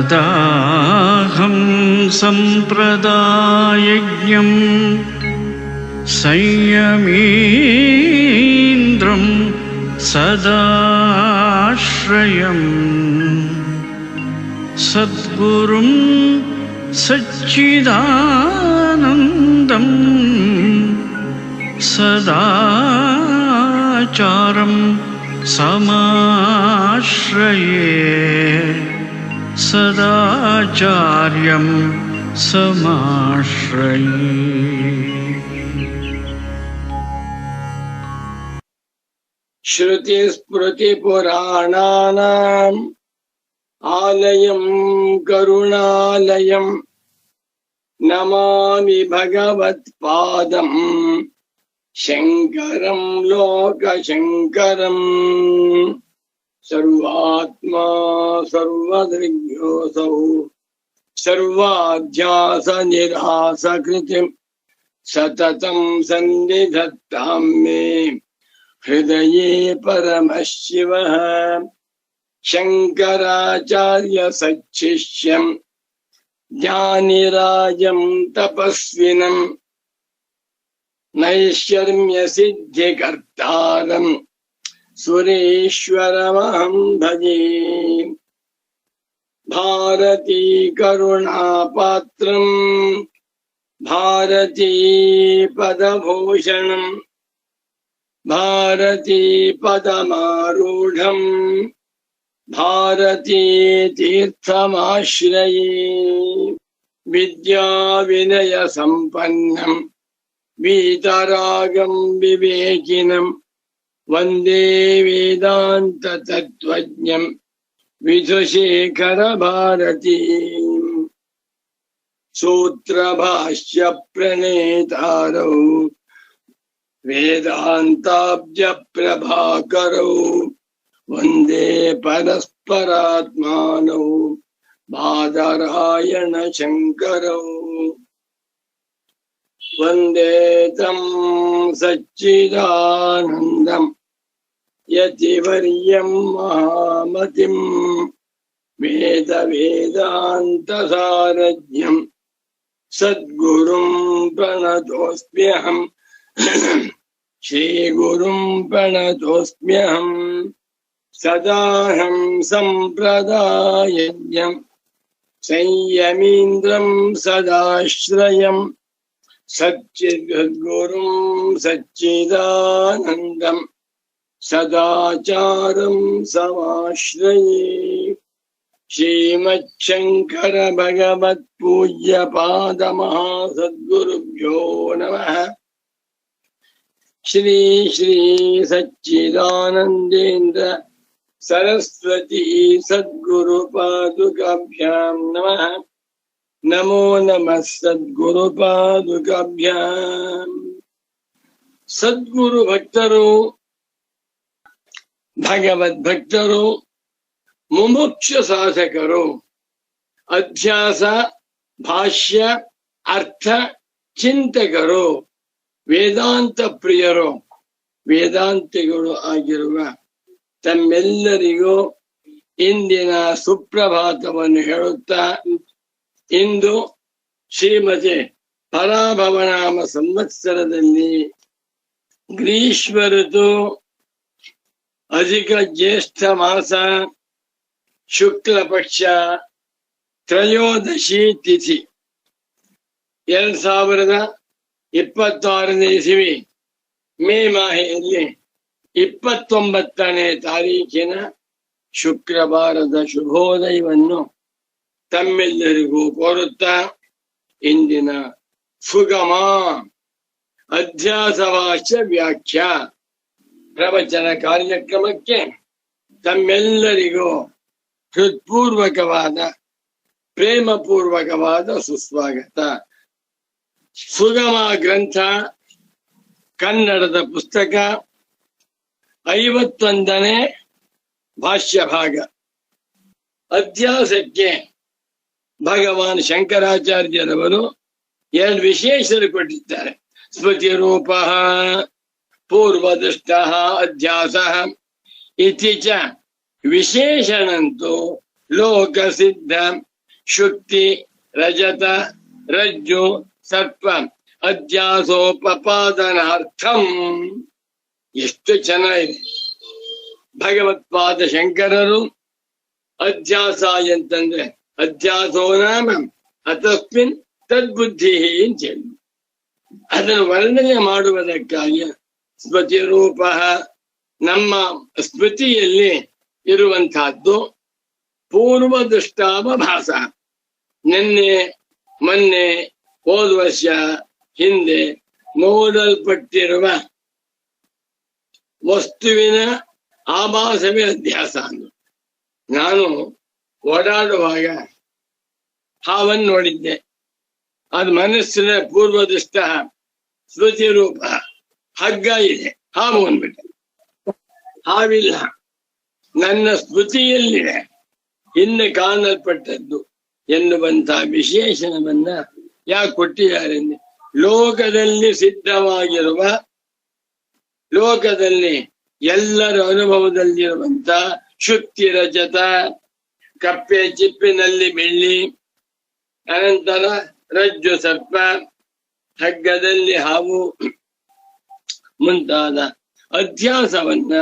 सदाहं सम्प्रदायज्ञं संयमीन्द्रं सदाश्रयं सद्गुरुं सच्चिदानन्दं सदाचारं समाश्रये सदाचार्यं समाश्रये। श्रुति स्मृति पुराणानाम् आलयं करुणालयं नमामि भगवत्पादं शंकरं लोकशंकरं। सर्वात्मा सर्वदृग्योऽसौ सर्वाध्यास निरासकृतिं सततं सन्निधत्तां मे हृदये परमशिवः। शंकराचार्य सच्छिष्यं ज्ञानिराजं तपस्विनं नैष्कर्म्य सिद्धिकर्तारं सुरेश्वरमहं भजे। भारती करुणापात्रं भारती पदभूषणं भारती पदमारूढं भारती तीर्थमाश्रये। विद्या विनय संपन्नं वीतरागं विवेकिनं वंदे वेदांत तत्त्वज्ञं विधुशेखर भारती। सूत्र भाष्य प्रणेतारौ वेदांताब्ज प्रभाकरौ वंदे परस्परात्मानौ बादरायण शंकरौ। वंदे तं सच्चिदानन्दं यतिवर्यं महामतिं वेद वेदांत सारज्ञं सद्गुरुं प्रणतोऽस्म्यहम् श्रीगुरुं प्रणतोऽस्म्यहम्। सदाहं सम्प्रदायज्ञं संयमीन्द्रं सदाश्रयं सच्चिद्गुरुं सच्चिदानन्दं सदाचारं समाश्रये। श्रीमच्छंकर भगवत्पूज्य पाद महासद्गुरुभ्यो नमः। श्री श्री सच्चिदानंदेन्द्र सरस्वती सद्गुरुपादुकाभ्यां नमः। नमो नमः सद्गुरुपादुकाभ्यां। सद्गुरु भक्तರು ಭಗವದ್ಭಕ್ತರು ಮುಮುಕ್ಷ ಸಾಧಕರು ಅಧ್ಯಾಸ ಭಾಷ್ಯ ಅರ್ಥ ಚಿಂತಕರು ವೇದಾಂತ ಪ್ರಿಯರು ವೇದಾಂತಿಗಳು ಆಗಿರುವ ತಮ್ಮೆಲ್ಲರಿಗೂ ಇಂದಿನ ಸುಪ್ರಭಾತವನ್ನು ಹೇಳುತ್ತಾ, ಇಂದು ಶ್ರೀಮತಿ ಪರಾಭವನಾಮ ಸಂವತ್ಸರದಲ್ಲಿ ಗ್ರೀಷ್ಮ ಋತು ಅಧಿಕ ಜ್ಯೇಷ್ಠ ಮಾಸ ಶುಕ್ಲ ಪಕ್ಷ ತ್ರಯೋದಶಿ ತಿಥಿ 2026ನೇ ಇಸವಿ ಮೇ ಮಾಹೆಯಲ್ಲಿ 29ನೇ ತಾರೀಖಿನ ಶುಕ್ರವಾರದ ಶುಭೋದಯವನ್ನು ತಮ್ಮೆಲ್ಲರಿಗೂ ಕೋರುತ್ತಾ, ಇಂದಿನ ಸುಗಮ ಅಧ್ಯಾಸವಾಚ ವ್ಯಾಖ್ಯ ಪ್ರವಚನ ಕಾರ್ಯಕ್ರಮಕ್ಕೆ ತಮ್ಮೆಲ್ಲರಿಗೂ ಹೃತ್ಪೂರ್ವಕವಾದ ಪ್ರೇಮಪೂರ್ವಕವಾದ ಸುಸ್ವಾಗತ. ಸುಗಮ ಗ್ರಂಥ ಕನ್ನಡದ ಪುಸ್ತಕ 51ನೇ ಭಾಷ್ಯ ಭಾಗ. ಅಧ್ಯಾಸಕ್ಕೆ ಭಗವಾನ್ ಶಂಕರಾಚಾರ್ಯರವರು 2 ವಿಶೇಷರು ಕೊಟ್ಟಿದ್ದಾರೆ. ಸ್ಮೃತಿ ರೂಪ ಪೂರ್ವದೃಷ್ಟ ಅಧ್ಯಾಸ ಇತಿ ಚ ವಿಶೇಷಣಂತೂ ಲೋಕಸಿದ್ಧ ಶುಕ್ತಿ ರಜತ ರಜ್ಜು ಸರ್ಪ ಅಧ್ಯಾಸೋಪಪಾದನಾರ್ಥಂ. ಎಷ್ಟು ಚೆನ್ನಾಗಿದೆ. ಭಗವತ್ಪಾದ ಶಂಕರರು ಅಧ್ಯಾಸ ಅಂತಂದ್ರೆ ಅಧ್ಯಾಸೋ ನಾಮ ಅತಸ್ಮಿನ್ ತದ್ಬುದ್ಧಿ ಅಂತ ಹೇಳಿ ಅದನ್ನು ವರ್ಣನೆ ಮಾಡುವುದಕ್ಕಾಗಿ ಸ್ಮೃತಿ ರೂಪ, ನಮ್ಮ ಸ್ಮೃತಿಯಲ್ಲಿ ಇರುವಂತಹದ್ದು ಪೂರ್ವ ದೃಷ್ಟಾವಭಾಸ. ನಿನ್ನೆ ಮೊನ್ನೆ ಹೋದ ವರ್ಷ ಹಿಂದೆ ನೋಡಲ್ಪಟ್ಟಿರುವ ವಸ್ತುವಿನ ಆಭಾಸವೇ ಅಧ್ಯಾಸ. ನಾನು ಓಡಾಡುವಾಗ ಹಾವನ್ನು ನೋಡಿದ್ದೆ, ಅದು ಮನಸ್ಸಿನ ಪೂರ್ವದೃಷ್ಟ ಸ್ಮೃತಿ ರೂಪ. ಹಗ್ಗ ಇದೆ, ಹಾವು ಅಂದ್ಬಿಟ್ಟೆ. ಹಾವಿಲ್ಲ, ನನ್ನ ಸ್ಮೃತಿಯಲ್ಲಿದೆ, ಇನ್ನು ಕಾಣಲ್ಪಟ್ಟದ್ದು ಎನ್ನುವಂತಹ ವಿಶೇಷಣವನ್ನ ಯಾಕೆ ಕೊಟ್ಟಿದ್ದಾರೆ? ಲೋಕದಲ್ಲಿ ಸಿದ್ಧವಾಗಿರುವ, ಲೋಕದಲ್ಲಿ ಎಲ್ಲರ ಅನುಭವದಲ್ಲಿರುವಂತ ಶುಕ್ತಿ ರಜತ, ಕಪ್ಪೆ ಚಿಪ್ಪಿನಲ್ಲಿ ಬೆಳ್ಳಿ, ಅನಂತರ ರಜ್ಜು ಸರ್ಪ, ಹಗ್ಗದಲ್ಲಿ ಹಾವು ಮುಂತಾದ ಅಧ್ಯಾಸವನ್ನ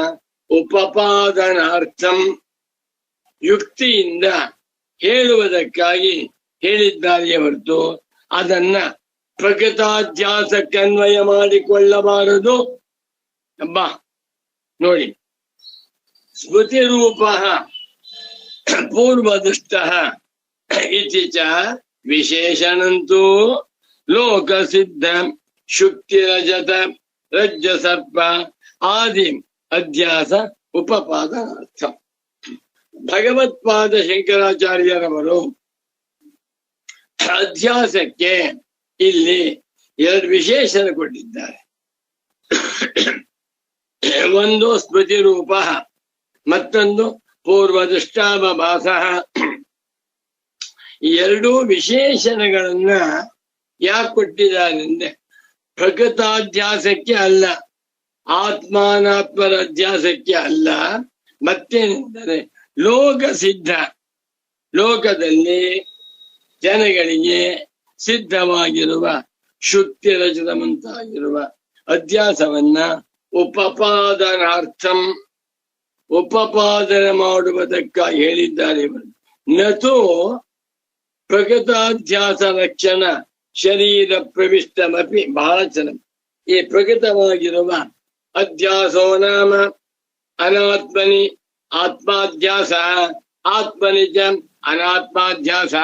ಉಪಪಾದನಾರ್ಥಂ ಯುಕ್ತಿಯಿಂದ ಹೇಳುವುದಕ್ಕಾಗಿ ಹೇಳಿದ್ದಾರೆ ಹೊರತು ಅದನ್ನ ಪ್ರಕೃತಾಧ್ಯಾಸಕ್ಕನ್ವಯ ಮಾಡಿಕೊಳ್ಳಬಾರದು. ಅಬ್ಬಾ ನೋಡಿ, ಸ್ಮೃತಿ ರೂಪ ಪೂರ್ವದೃಷ್ಟ ಇತಿ ಚ ವಿಶೇಷಣಂತೂ ಲೋಕಸಿದ್ಧ ಶುಕ್ತಿ ರಜತ ರಜ್ಜ ಸರ್ಪ ಆದಿ ಅಧ್ಯಾಸ ಉಪಪಾದನಾರ್ಥ. ಭಗವತ್ಪಾದ ಶಂಕರಾಚಾರ್ಯರವರು ಅಧ್ಯಾಸಕ್ಕೆ ಇಲ್ಲಿ ಎರಡು ವಿಶೇಷಣ ಕೊಟ್ಟಿದ್ದಾರೆ. ಒಂದು ಸ್ಮೃತಿ ರೂಪ, ಮತ್ತೊಂದು ಪೂರ್ವದೃಷ್ಟಾವಭಾಸ. ಈ ಎರಡೂ ವಿಶೇಷಣಗಳನ್ನ ಯಾಕೆ ಕೊಟ್ಟಿದ್ದಾರೆ ಅಂದ್ರೆ ಪ್ರಕೃತಾಧ್ಯಾಸಕ್ಕೆ ಅಲ್ಲ, ಆತ್ಮಾನಾತ್ಮರ ಅಧ್ಯಾಸಕ್ಕೆ ಅಲ್ಲ. ಮತ್ತೇನೆಂದರೆ ಲೋಕ ಸಿದ್ಧ, ಲೋಕದಲ್ಲಿ ಜನಗಳಿಗೆ ಸಿದ್ಧವಾಗಿರುವ ಶುಕ್ತಿ ರಜತ ಮುಂತಾಗಿರುವ ಅಧ್ಯಾಸವನ್ನ ಉಪಪಾದನಾರ್ಥಂ, ಉಪಪಾದನೆ ಮಾಡುವುದಕ್ಕಾಗಿ ಹೇಳಿದ್ದಾರೆ. ನತು ಪ್ರಕೃತಾಧ್ಯಾಸ ಲಕ್ಷಣ ಶರೀರ ಪ್ರವಿಷ್ಟಮಪಿ. ಬಹಳ ಚೆನ್ನಾಗಿ ಈ ಪ್ರಕೃತವಾಗಿರುವ ಅಧ್ಯಾಸೋ ನಾಮ ಅನಾತ್ಮನಿ ಆತ್ಮಾಧ್ಯಾಸ, ಆತ್ಮನಿ ಚ ಅನಾತ್ಮಾಧ್ಯಾಸ,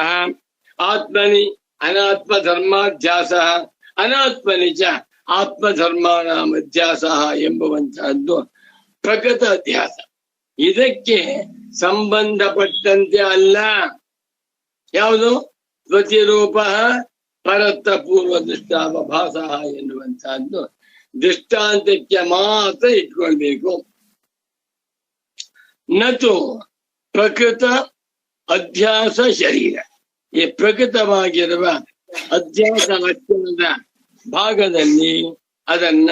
ಆತ್ಮನಿ ಅನಾತ್ಮ ಧರ್ಮಾಧ್ಯಾಸ, ಅನಾತ್ಮನಿ ಚ ಆತ್ಮಧರ್ಮಾನಾಂ ಅಧ್ಯಾಸ ಎಂಬುವಂತಹದ್ದು ಪ್ರಕೃತ ಅಧ್ಯಾಸ. ಇದಕ್ಕೆ ಸಂಬಂಧಪಟ್ಟಂತೆ ಅಲ್ಲ. ಯಾವುದು? ಸ್ಮೃತಿರೂಪ ಪರತ್ತ ಪೂರ್ವ ದೃಷ್ಟಾವಭಾಸ ಎನ್ನುವಂತಹದ್ದು ದೃಷ್ಟಾಂತಕ್ಕೆ ಮಾತ್ರ ಇಟ್ಕೊಳ್ಬೇಕು. ನತು ಪ್ರಕೃತ ಅಧ್ಯಾಸ ಶರೀರ, ಈ ಪ್ರಕೃತವಾಗಿರುವ ಅಧ್ಯಾಸ ಲಕ್ಷಣದ ಭಾಗದಲ್ಲಿ ಅದನ್ನ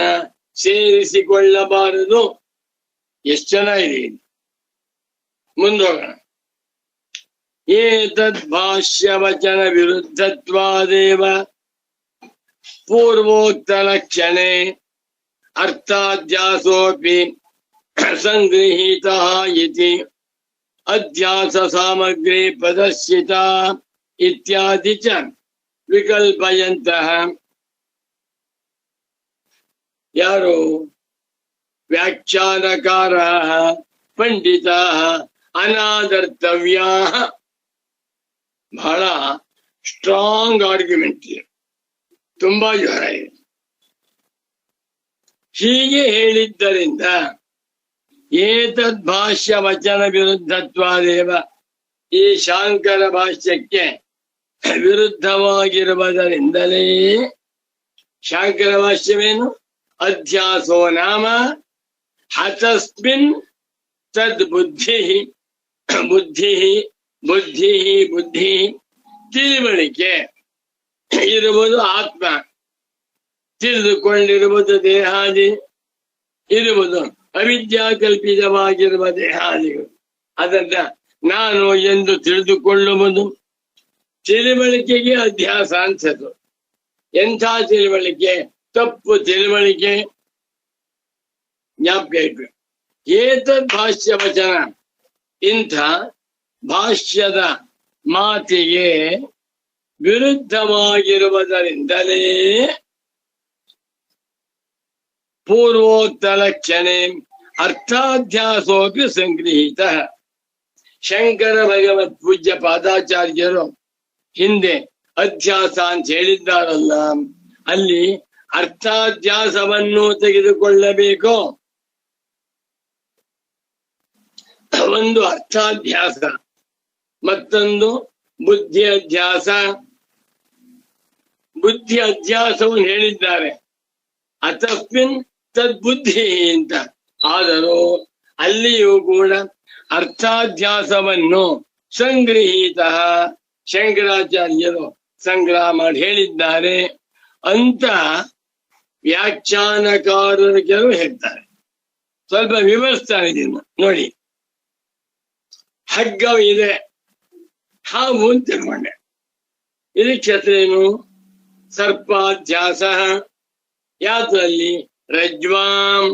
ಸೇರಿಸಿಕೊಳ್ಳಬಾರದು. ಎಷ್ಟು ಚೆನ್ನಾಗಿದೆ. ಮುಂದೋಗೋಣ. ಏತದ್ ಭಾಷ್ಯ ವಚನ ವಿರುದ್ಧತ್ವಾದೇವ ಪೂರ್ವೋಕ್ತ ಲಕ್ಷಣೆ ಅರ್ಥಾಧ್ಯಾಸೋಪಿ ಸಂಗೃಹೀತಃ ಇತಿ ಅಧ್ಯಾಸ ಸಾಮಗ್ರಿ ಪ್ರದರ್ಶಿತ ಇತ್ಯಾದಿ ಚ ವಿಕಲ್ಪಯಂತಹ. ಯಾರು? ವ್ಯಾಖ್ಯಾನಕಾರಃ ಪಂಡಿತಾಃ ಅನಾದರ್ತವ್ಯಾಃ. ಬಹಳ ಸ್ಟ್ರಾಂಗ್ ಆರ್ಗ್ಯುಮೆಂಟ್ ಇದೆ, ತುಂಬಾ ಜ್ವರ ಇದೆ. ಹೀಗೆ ಹೇಳಿದ್ದರಿಂದ ಏತದ್ ಭಾಷ್ಯ ವಚನ ವಿರುದ್ಧತ್ವಾದೇವ, ಈ ಶಾಂಕರ ಭಾಷ್ಯಕ್ಕೆ ವಿರುದ್ಧವಾಗಿರುವುದರಿಂದಲೇ. ಶಾಂಕರ ಭಾಷ್ಯವೇನು? ಅಧ್ಯಾಸೋ ನಾಮ ಹತಸ್ಮಿನ್ ತದ್ ಬುದ್ಧಿ, ಬುದ್ಧಿ ಬುದ್ಧಿ ಬುದ್ಧಿ ತಿಳುವಳಿಕೆ ಇರುವುದು ಆತ್ಮ, ತಿಳಿದುಕೊಂಡಿರುವುದು ದೇಹಾದಿ, ಇರುವುದು ಅವಿದ್ಯಾ ಕಲ್ಪಿತವಾಗಿರುವ ದೇಹಾದಿಗಳು. ಅದನ್ನ ನಾನು ಎಂದು ತಿಳಿದುಕೊಳ್ಳುವುದು, ತಿಳುವಳಿಕೆಗೆ ಅಧ್ಯಾಸ ಅನ್ಸದು. ಎಂಥ ತಿಳುವಳಿಕೆ? ತಪ್ಪು ತಿಳುವಳಿಕೆ. ಜ್ಞಾಪಕ ಇಟ್ಬೇಕು. ಏತದ್ ಭಾಷ್ಯ ವಚನ, ಇಂಥ ಭಾಷ್ಯದ ಮಾತಿಗೆ ವಿರುದ್ಧವಾಗಿರುವುದರಿಂದಲೇ ಪೂರ್ವೋಕ್ತ ಲಕ್ಷಣೆ ಅರ್ಥಾಧ್ಯಾಸೋಪಿ ಸಂಗೃಹೀತ. ಶಂಕರ ಭಗವತ್ ಪೂಜ್ಯ ಪಾದಾಚಾರ್ಯರು ಹಿಂದೆ ಅಧ್ಯಾಸ ಅಂತ ಹೇಳಿದ್ದಾರಲ್ಲ, ಅಲ್ಲಿ ಅರ್ಥಾಧ್ಯಾಸವನ್ನು ತೆಗೆದುಕೊಳ್ಳಬೇಕು. ಒಂದು ಅರ್ಥಾಧ್ಯಾಸ, ಮತ್ತೊಂದು ಬುದ್ಧಿ ಅಧ್ಯಾಸ. ಬುದ್ಧಿ ಅಧ್ಯಾಸವನ್ನು ಹೇಳಿದ್ದಾರೆ, ಅತಸ್ಮಿನ್ ತದ್ಬುದ್ಧಿ ಅಂತ. ಆದರೂ ಅಲ್ಲಿಯೂ ಕೂಡ ಅರ್ಥಾಧ್ಯಾಸವನ್ನು ಸಂಗೃಹೀತ ಶಂಕರಾಚಾರ್ಯರು ಸಂಗ್ರಹ ಮಾಡಿ ಹೇಳಿದ್ದಾರೆ ಅಂತ ವ್ಯಾಖ್ಯಾನಕಾರರು ಕೆಲವು ಹೇಳ್ತಾರೆ. ಸ್ವಲ್ಪ ವಿವರಿಸ್ತಾರೆ ಇದನ್ನು ನೋಡಿ. ಹಗ್ಗವಿದೆ, ಹಾವು ಅಂತ ತಿಳ್ಕೊಂಡೆ. ಇದಕ್ಕೆ ಹೆಸರೇನು? ಸರ್ಪಾಧ್ಯಾಸ. ಯಾತ್ರಲ್ಲಿ ರಜ್ವಾಂ.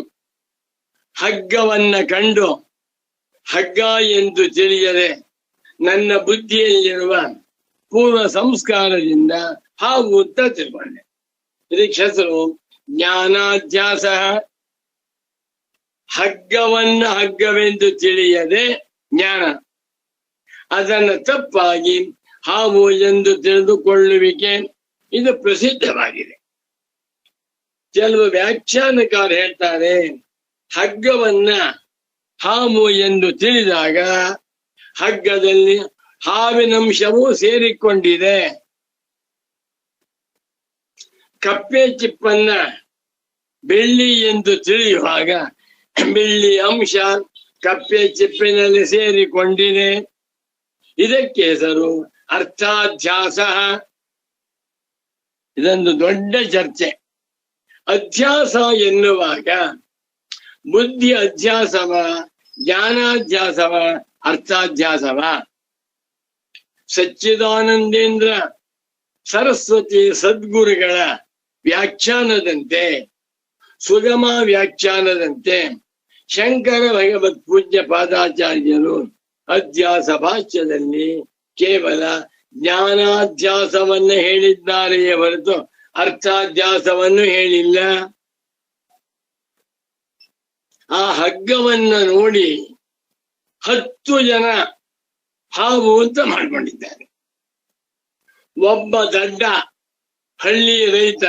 ಹಗ್ಗವನ್ನ ಕಂಡು ಹಗ್ಗ ಎಂದು ತಿಳಿಯದೆ ನನ್ನ ಬುದ್ಧಿಯಲ್ಲಿರುವ ಪೂರ್ವ ಸಂಸ್ಕಾರದಿಂದ ಹಾವು ಅಂತ ತಿಳ್ಕೊಂಡೆ. ಇದಕ್ಕೆ ಹೆಸರು ಜ್ಞಾನಾಧ್ಯಾಸ. ಹಗ್ಗವನ್ನ ಹಗ್ಗವೆಂದು ತಿಳಿಯದೆ ಜ್ಞಾನ, ಅದನ್ನ ತಪ್ಪಾಗಿ ಹಾವು ಎಂದು ತಿಳಿದುಕೊಳ್ಳುವಿಕೆ, ಇದು ಪ್ರಸಿದ್ಧವಾಗಿದೆ. ಕೆಲವು ವ್ಯಾಖ್ಯಾನಕಾರ ಹೇಳ್ತಾರೆ, ಹಗ್ಗವನ್ನ ಹಾವು ಎಂದು ತಿಳಿದಾಗ ಹಗ್ಗದಲ್ಲಿ ಹಾವಿನಂಶವೂ ಸೇರಿಕೊಂಡಿದೆ. ಕಪ್ಪೆ ಚಿಪ್ಪನ್ನ ಬೆಳ್ಳಿ ಎಂದು ತಿಳಿಯುವಾಗ ಬೆಳ್ಳಿ ಅಂಶ ಕಪ್ಪೆ ಚಿಪ್ಪಿನಲ್ಲಿ ಸೇರಿಕೊಂಡಿದೆ. ಇದಕ್ಕೆ ಹೆಸರು ಅರ್ಥಾಧ್ಯಾಸ. ಇದೊಂದು ದೊಡ್ಡ ಚರ್ಚೆ. ಅಧ್ಯಾಸ ಎನ್ನುವಾಗ ಬುದ್ಧಿ ಅಧ್ಯಾಸವ, ಜ್ಞಾನಾಧ್ಯಾಸವ, ಅರ್ಥಾಧ್ಯಾಸವ? ಸಚ್ಚಿದಾನಂದೇಂದ್ರ ಸರಸ್ವತಿ ಸದ್ಗುರುಗಳ ವ್ಯಾಖ್ಯಾನದಂತೆ, ಸುಗಮ ವ್ಯಾಖ್ಯಾನದಂತೆ ಶಂಕರ ಭಗವತ್ ಪೂಜ್ಯ ಪಾದಾಚಾರ್ಯರು ಅಧ್ಯಾಸ ಭಾಷ್ಯದಲ್ಲಿ ಕೇವಲ ಜ್ಞಾನಾಧ್ಯಾಸವನ್ನ ಹೇಳಿದ್ದಾರೆಯೇ ಹೊರತು ಅರ್ಥಾಧ್ಯಾಸವನ್ನು ಹೇಳಿಲ್ಲ. ಆ ಹಗ್ಗವನ್ನ ನೋಡಿ 10 ಜನ ಹಾವು ಅಂತ ಮಾಡ್ಕೊಂಡಿದ್ದಾರೆ. ಒಬ್ಬ ದಡ್ಡ ಹಳ್ಳಿ ರೈತ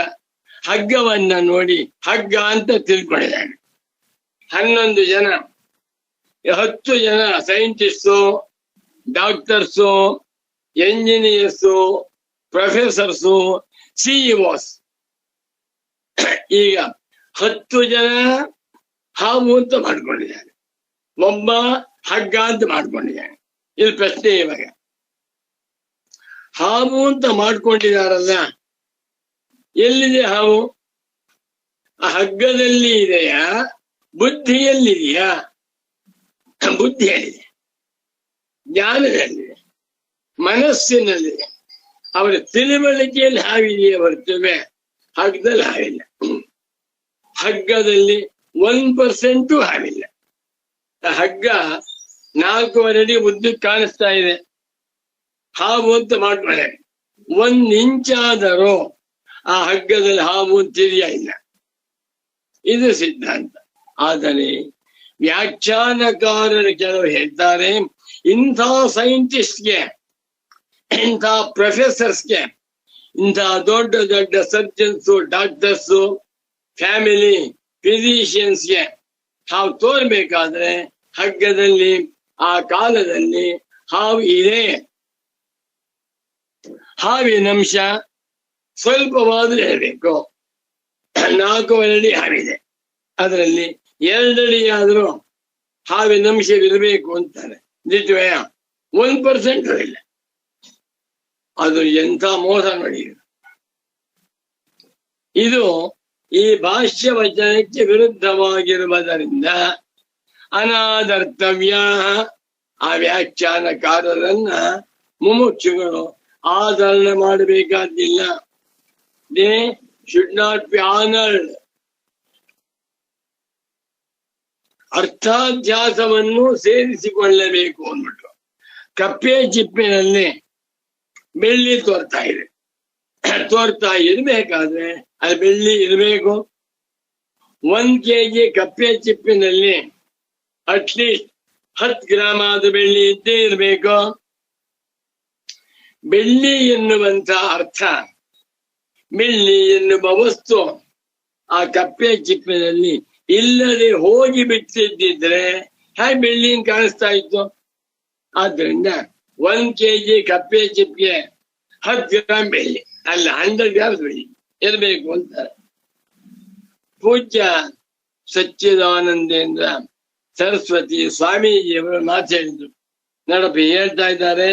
ಹಗ್ಗವನ್ನ ನೋಡಿ ಹಗ್ಗ ಅಂತ ತಿಳ್ಕೊಂಡಿದ್ದಾನೆ. 11 ಜನ, 10 ಜನ scientist, doctors, engineers, professors, CEOs. ಈಗ 10 ಜನ ಹಾವು ಅಂತ ಮಾಡ್ಕೊಂಡಿದ್ದಾನೆ, ಒಬ್ಬ ಹಗ್ಗ ಅಂತ ಮಾಡ್ಕೊಂಡಿದ್ದಾನೆ. ಇಲ್ಲಿ ಪ್ರಶ್ನೆ ಇವಾಗ, ಹಾವು ಅಂತ ಮಾಡ್ಕೊಂಡಿದಾರಲ್ಲ, ಎಲ್ಲಿದೆ ಹಾವು? ಆ ಹಗ್ಗದಲ್ಲಿ ಇದೆಯಾ, ಬುದ್ಧಿಯಲ್ಲಿದೆಯಾ? ಬುದ್ಧಿಯಲ್ಲಿದೆ, ಜ್ಞಾನದಲ್ಲಿದೆ, ಮನಸ್ಸಿನಲ್ಲಿದೆ. ಅವರ ತಿಳುವಳಿಕೆಯಲ್ಲಿ ಹಾವಿದೆಯೇ ಹೊರತುವೆ ಹಗ್ಗದಲ್ಲಿ ಹಾವಿಲ್ಲ. ಹಗ್ಗದಲ್ಲಿ 1% ಹಾವಿಲ್ಲ. ಆ ಹಗ್ಗ 4.5 ಅಡಿ ಉದ್ದಕ್ಕೆ ಕಾಣಿಸ್ತಾ ಇದೆ, ಹಾವು ಅಂತ ಮಾಡ್ಕೊಂಡೆ. 1 ಇಂಚಾದರೂ ಆ ಹಗ್ಗದಲ್ಲಿ ಹಾವು ಅಂತಿದೆಯ ಇಲ್ಲ. ಇದು ಸಿದ್ಧಾಂತ. ಆದರೆ ವ್ಯಾಖ್ಯಾನಕಾರರು ಕೆಲವರು ಹೇಳ್ತಾರೆ, ಇಂಥ ಸೈಂಟಿಸ್ಟ್ಗೆ, ಇಂಥ ಪ್ರೊಫೆಸರ್ಸ್ಗೆ, ಇಂಥ ದೊಡ್ಡ ದೊಡ್ಡ ಸರ್ಜನ್ಸು, ಡಾಕ್ಟರ್ಸು, ಫ್ಯಾಮಿಲಿ ಫಿಸಿಷಿಯನ್ಸ್ಗೆ ಹಾವು ತೋರ್ಬೇಕಾದ್ರೆ ಹಗ್ಗದಲ್ಲಿ ಆ ಕಾಲದಲ್ಲಿ ಹಾವು ಇದೆ. ಹಾವಿನಂಶ ಸ್ವಲ್ಪವಾದ್ರೂ ಇರಬೇಕು. 4.5 ಅಡಿ ಹಾವಿದೆ, ಅದರಲ್ಲಿ 2 ಅಡಿ ಆದ್ರೂ ಹಾವಿನಂಶವಿರಬೇಕು ಅಂತಾರೆ. ನಿಜವೇ? 1% ಇಲ್ಲ. ಅದು ಎಂಥ ಮೋಸ ನೋಡಿ. ಇದು ಈ ಭಾಷ್ಯ ವಚನಕ್ಕೆ ವಿರುದ್ಧವಾಗಿರುವುದರಿಂದ ಅನಾದರ್ತವ್ಯ. ಆ ವ್ಯಾಖ್ಯಾನಕಾರರನ್ನ ಮುಮುಕ್ಷುಗಳು ಆದರಣೆ ಮಾಡಬೇಕಾದಿಲ್ಲ. They should not be honoured. ಅರ್ಥಾಧ್ಯಾಸವನ್ನು ಸೇರಿಸಿಕೊಳ್ಳಬೇಕು ಅಂದ್ಬಿಟ್ಟು ಕಪ್ಪೆ ಚಿಪ್ಪಿನಲ್ಲಿ ಬೆಳ್ಳಿ ತೋರ್ತಾ ಇರ್ಬೇಕಾದ್ರೆ ಅಲ್ಲಿ ಬೆಳ್ಳಿ ಇರಬೇಕು. 1 kg ಕಪ್ಪೆ ಚಿಪ್ಪಿನಲ್ಲಿ ಅಟ್ಲೀಸ್ಟ್ 10 ಗ್ರಾಮ್ ಆದ ಬೆಳ್ಳಿ ಇದ್ದೇ ಇರಬೇಕು. ಬೆಳ್ಳಿ ಎನ್ನುವಂತ ಅರ್ಥ, ಬೆಳ್ಳಿ ಎನ್ನುವ ವಸ್ತು ಆ ಕಪ್ಪೆ ಚಿಪ್ಪಿನಲ್ಲಿ ಇಲ್ಲದೆ ಹೋಗಿ ಬಿಟ್ಟಿದ್ದಿದ್ರೆ ಹೇಗೆ ಬೆಳ್ಳಿನ ಕಾಣಿಸ್ತಾ ಇತ್ತು? ಆದ್ರಿಂದ 1 kg ಕಪ್ಪೆ ಚಿಪ್ಪಿಗೆ 10 ಗ್ರಾಮ್ ಬೆಳ್ಳಿ ಅಲ್ಲ 100 ಗ್ರಾಮ್ ಬೆಳ್ಳಿ ಇರಬೇಕು ಅಂತಾರೆ. ಪೂಜ್ಯ ಸಚ್ಚಿದಾನಂದೇಂದ್ರ ಸರಸ್ವತಿ ಸ್ವಾಮೀಜಿಯವರು ಮಾತು ಹೇಳಿದ್ರು. ನೋಡಪ್ಪ ಹೇಳ್ತಾ ಇದ್ದಾರೆ,